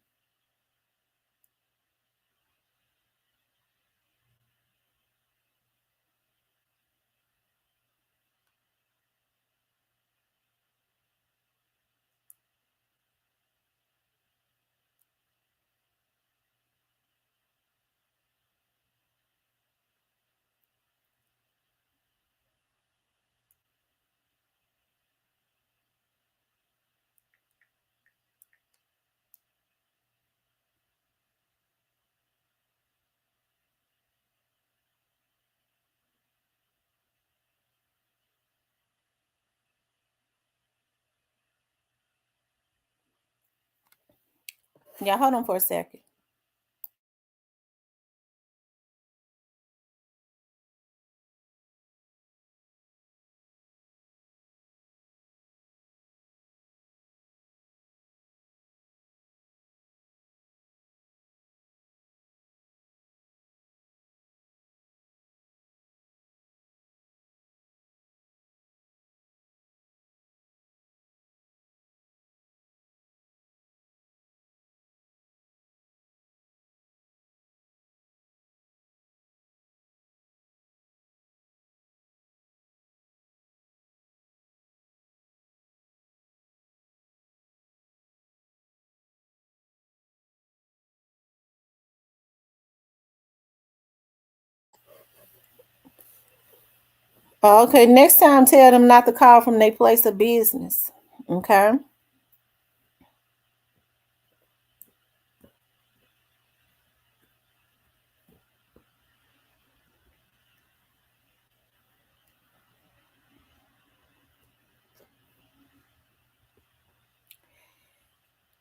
Yeah, hold on for a second. Okay, next time tell them not to call from their place of business. Okay.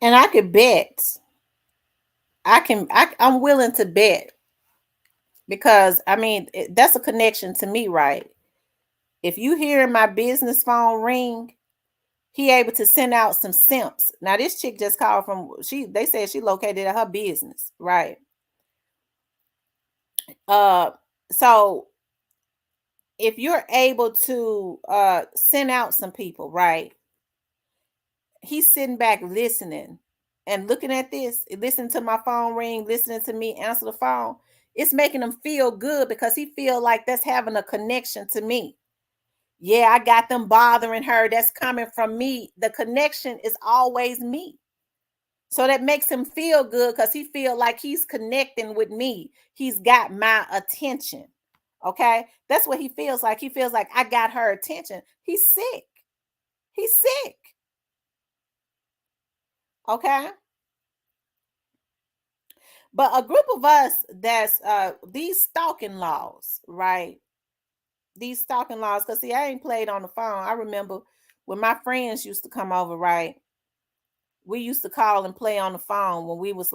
And I could bet. I'm willing to bet because I mean that's a connection to me, right? If you hear my business phone ring, he able to send out some simps. Now this chick just called from they said she located at her business, right? Uh so if you're able to send out some people, right? He's sitting back listening and looking at this, listening to my phone ring, listening to me answer the phone. It's making him feel good because he feel like that's having a connection to me. Yeah, I got them bothering her. That's coming from me. The connection is always me. So that makes him feel good because he feel like he's connecting with me. He's got my attention. Okay. That's what he feels like. He feels like I got her attention. He's sick. He's sick. Okay. But a group of us that's these stalking laws, right? These stalking laws, because see, I ain't played on the phone. I remember when my friends used to come over, right? We used to call and play on the phone when we was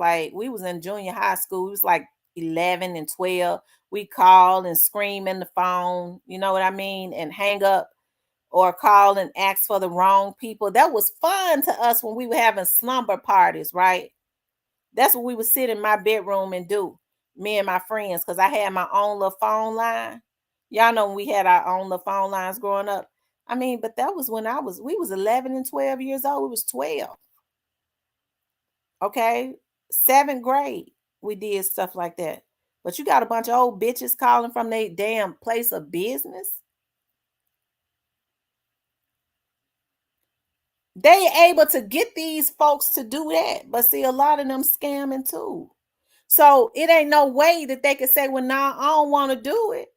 in junior high school. We was like 11 and 12. We call and scream in the phone, you know what I mean, and hang up or call and ask for the wrong people. That was fun to us when we were having slumber parties, right? That's what we would sit in my bedroom and do, me and my friends, because I had my own little phone line. Y'all know when we had our own little phone lines growing up. I mean, but that was when we was 11 and 12 years old. We was 12. Okay. Seventh grade, we did stuff like that. But you got a bunch of old bitches calling from their damn place of business. They able to get these folks to do that. But see, a lot of them scamming too. So it ain't no way that they could say, well, nah, I don't want to do it.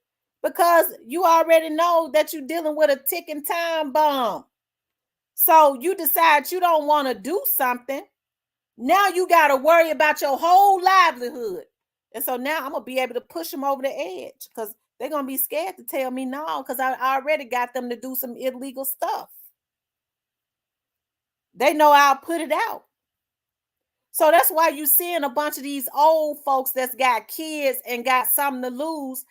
Because you already know that you're dealing with a ticking time bomb. So you decide you don't want to do something. Now you got to worry about your whole livelihood. And so now I'm going to be able to push them over the edge because they're going to be scared to tell me no because I already got them to do some illegal stuff. They know I'll put it out. So that's why you seeing a bunch of these old folks that's got kids and got something to lose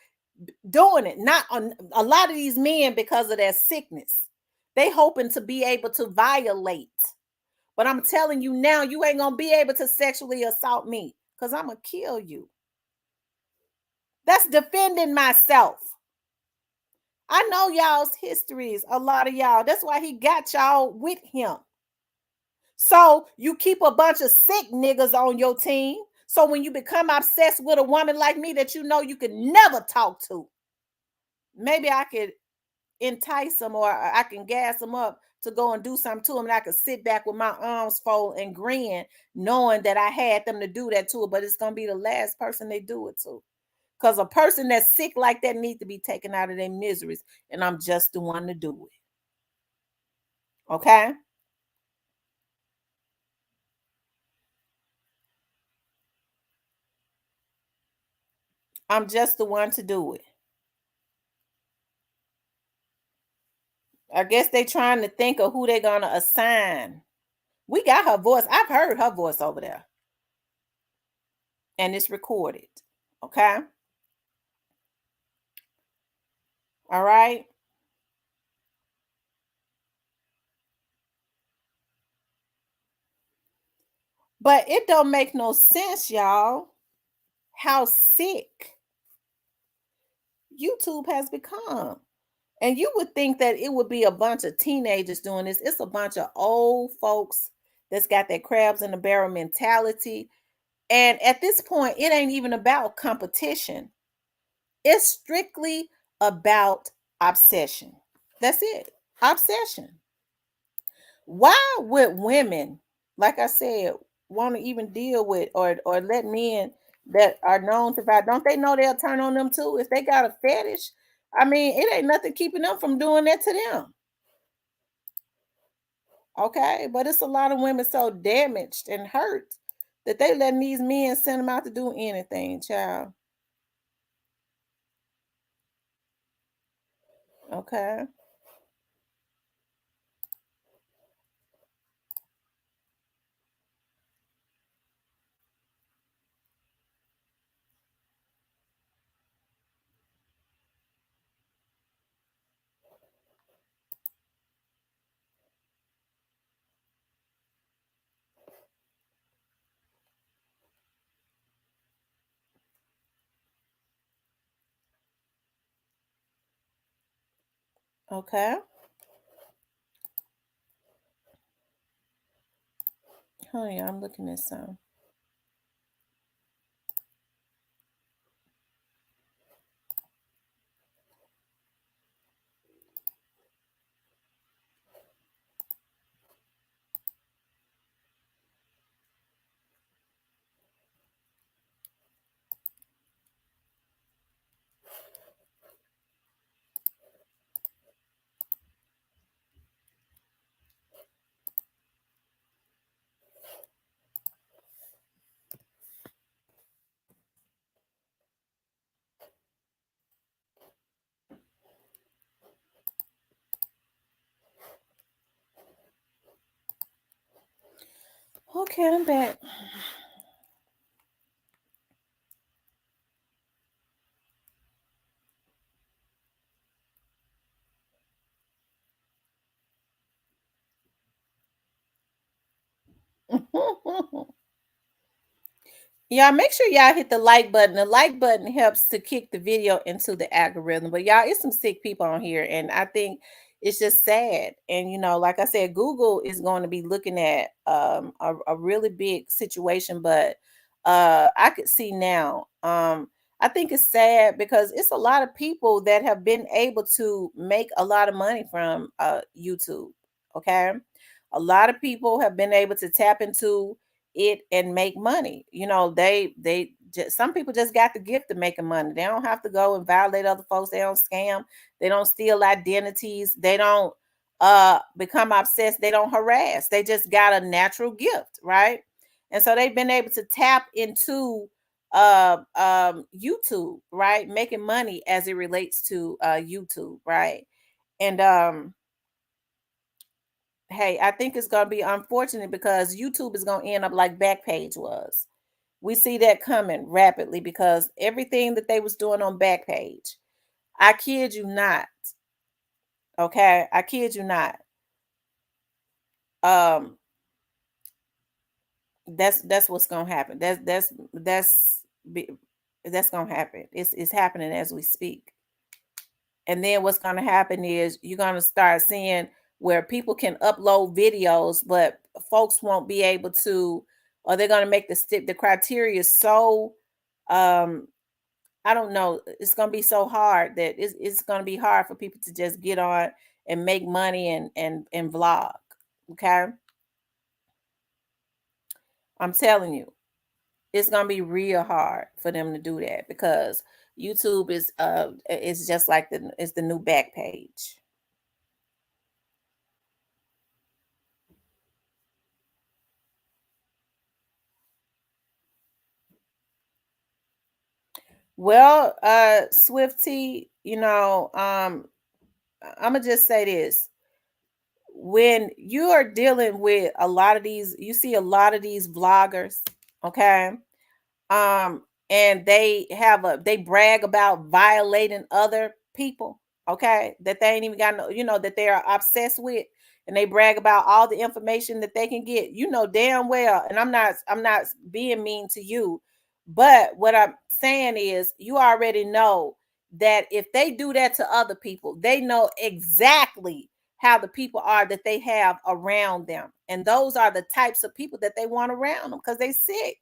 doing it. Not on a lot of these men because of their sickness. They hoping to be able to violate. But I'm telling you now, you ain't gonna be able to sexually assault me because I'm gonna kill you. That's defending myself. I know y'all's histories, a lot of y'all. That's why he got y'all with him. So you keep a bunch of sick niggas on your team. So when you become obsessed with a woman like me that you know you could never talk to, maybe I could entice them or I can gas them up to go and do something to them. And I could sit back with my arms folded and grin, knowing that I had them to do that to it. But it's gonna be the last person they do it to. Because a person that's sick like that needs to be taken out of their miseries. And I'm just the one to do it. Okay. I'm just the one to do it. I guess they trying to think of who they're gonna assign. We got her voice. I've heard her voice over there. And it's recorded. Okay. All right. But it don't make no sense, y'all, how sick YouTube has become. And you would think that it would be a bunch of teenagers doing this. It's a bunch of old folks that's got that crabs in the barrel mentality. And at this point, it ain't even about competition. It's strictly about obsession. That's it. Obsession. Why would women, like I said, want to even deal with or let men that are known to violate? Don't they know they'll turn on them too if they got a fetish? I mean, it ain't nothing keeping them from doing that to them. Okay, but it's a lot of women so damaged and hurt that they letting these men send them out to do anything, child. Okay, okay. Oh yeah, I'm looking at some. Okay, I'm back. Y'all make sure y'all hit the like button. The like button helps to kick the video into the algorithm. But y'all, it's some sick people on here, and I think it's just sad. And like I said, Google is going to be looking at a really big situation. But I could see now. I think it's sad because it's a lot of people that have been able to make a lot of money from YouTube. Okay, a lot of people have been able to tap into it and make money. They just, some people just got the gift of making money. They don't have to go and violate other folks. They don't scam. They don't steal identities. They don't become obsessed. They don't harass. They just got a natural gift, right? And so they've been able to tap into YouTube, right? Making money as it relates to YouTube, right? And hey, I think it's going to be unfortunate because YouTube is going to end up like Backpage was. We see that coming rapidly because everything that they was doing on Backpage, I kid you not, okay? I kid you not. Um, that's what's gonna happen. Be- that's gonna happen. It's happening as we speak. And then what's gonna happen is you're gonna start seeing where people can upload videos, but folks won't be able to, or they're gonna make the criteria so um I don't know. It's gonna be so hard that it's gonna be hard for people to just get on and make money and vlog. Okay, I'm telling you, it's gonna be real hard for them to do that because YouTube is just like the new back page. Well, Swifty, I'm gonna just say this: when you are dealing with a lot of these, you see a lot of these vloggers, okay? And they brag about violating other people, okay, that they ain't even got no, that they are obsessed with, and they brag about all the information that they can get, damn well. And I'm not being mean to you, but what I'm saying is you already know that if they do that to other people, they know exactly how the people are that they have around them, and those are the types of people that they want around them because they sick.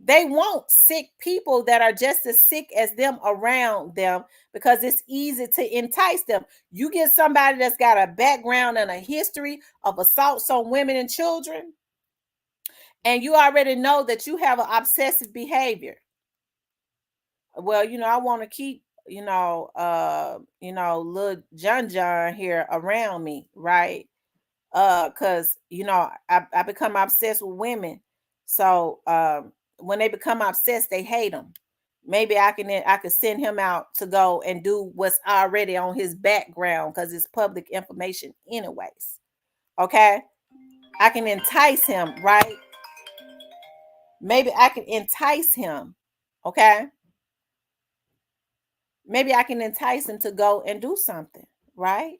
They want sick people that are just as sick as them around them because it's easy to entice them. You get somebody that's got a background and a history of assaults on women and children, and you already know that you have an obsessive behavior. Well, I want to keep, little John here around me, right? Because I become obsessed with women. So when they become obsessed, they hate them. Maybe I could send him out to go and do what's already on his background because it's public information anyways. Okay. I can entice him, right? Maybe I can entice him. Okay. Maybe I can entice him to go and do something, right?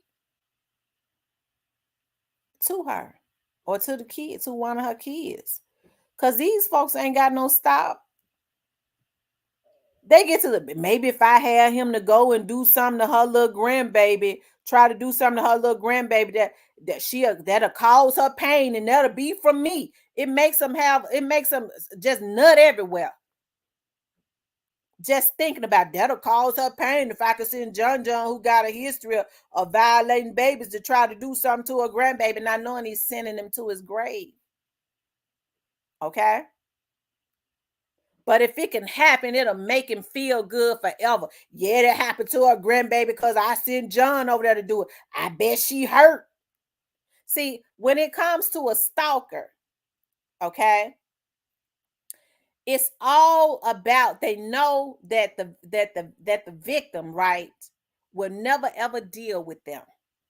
To her or to the kid, to one of her kids. Cause these folks ain't got no stop. They get to the maybe if I had him to go and do something to her little grandbaby, try to do something to her little grandbaby that'll cause her pain and that'll be from me. It makes them just nut everywhere. Just thinking about that'll cause her pain if I could send John who got a history of violating babies to try to do something to her grandbaby, not knowing he's sending him to his grave. Okay. But if it can happen, it'll make him feel good forever. Yeah, that happened to her grandbaby because I sent John over there to do it. I bet she hurt. See, when it comes to a stalker, okay, it's all about they know that the victim, right, will never ever deal with them.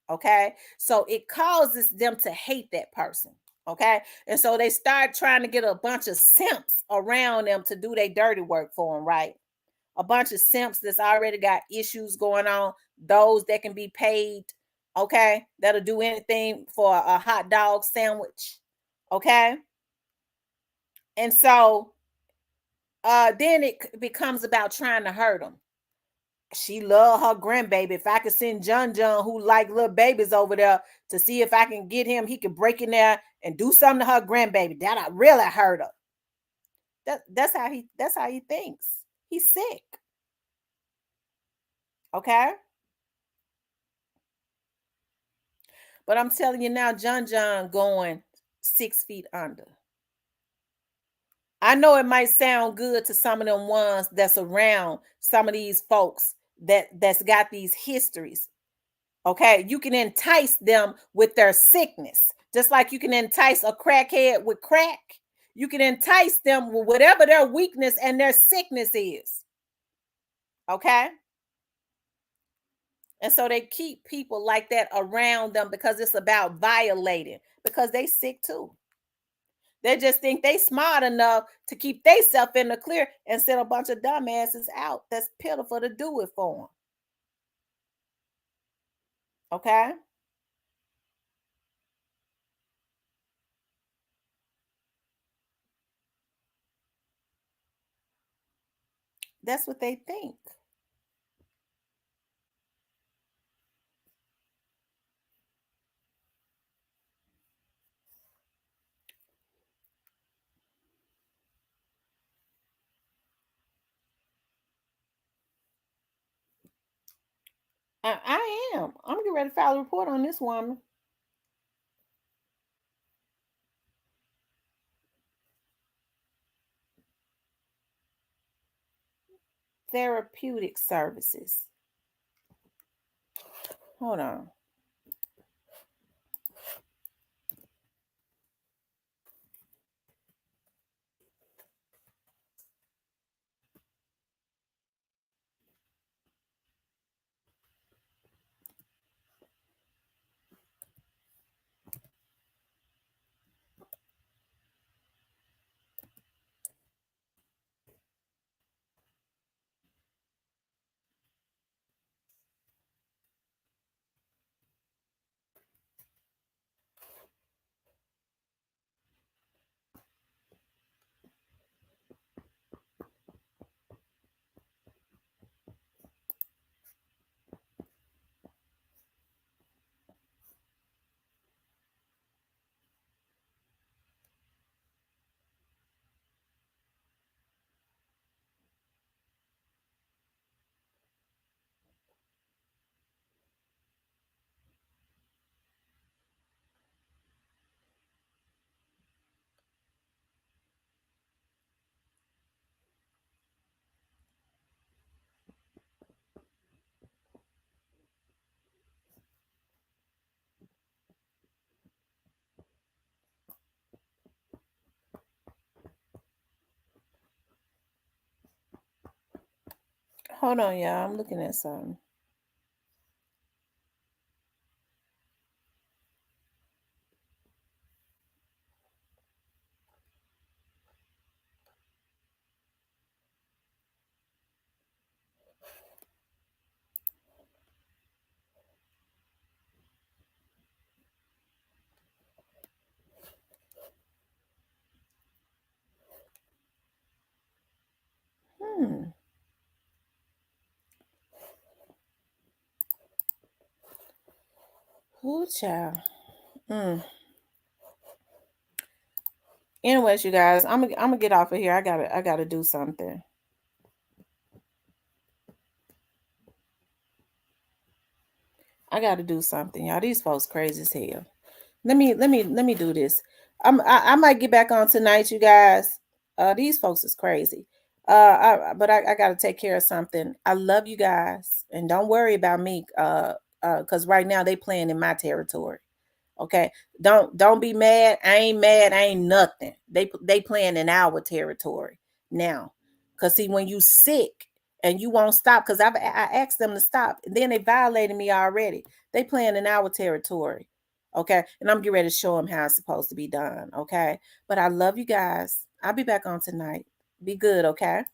Okay, so it causes them to hate that person. Okay, and so they start trying to get a bunch of simps around them to do their dirty work for them, right? A bunch of simps that's already got issues going on, those that can be paid, okay, that'll do anything for a hot dog sandwich, okay? And so then it becomes about trying to hurt them. She love her grandbaby. If I could send John who like little babies over there to see if I can get him, he could break in there and do something to her grandbaby. That I really hurt her. That's how he thinks. He's sick. Okay. But I'm telling you now, John going 6 feet under. I know it might sound good to some of them ones that's around some of these folks that's got these histories. Okay, you can entice them with their sickness, just like you can entice a crackhead with crack. You can entice them with whatever their weakness and their sickness is. Okay, and so they keep people like that around them because it's about violating because they sick too. They just think they smart enough to keep theyself in the clear and send a bunch of dumbasses out. That's pitiful to do it for them. Okay, that's what they think. I am. I'm getting ready to file a report on this woman. Therapeutic services. Hold on. Hold on, y'all. I'm looking at something. Hmm. Ooh, child. Mm. Anyways, you guys, I'm gonna get off of here. I gotta do something. I gotta do something, y'all. These folks crazy as hell. Let me do this. I might get back on tonight, you guys. These folks is crazy. But I gotta take care of something. I love you guys, and don't worry about me. Because right now they playing in my territory. Okay, don't be mad. I ain't mad. I ain't nothing. They playing in our territory now. Cause see, when you sick and you won't stop, cause I asked them to stop, and then they violated me already. They playing in our territory. Okay, and I'm getting ready to show them how it's supposed to be done. Okay, but I love you guys. I'll be back on tonight. Be good. Okay.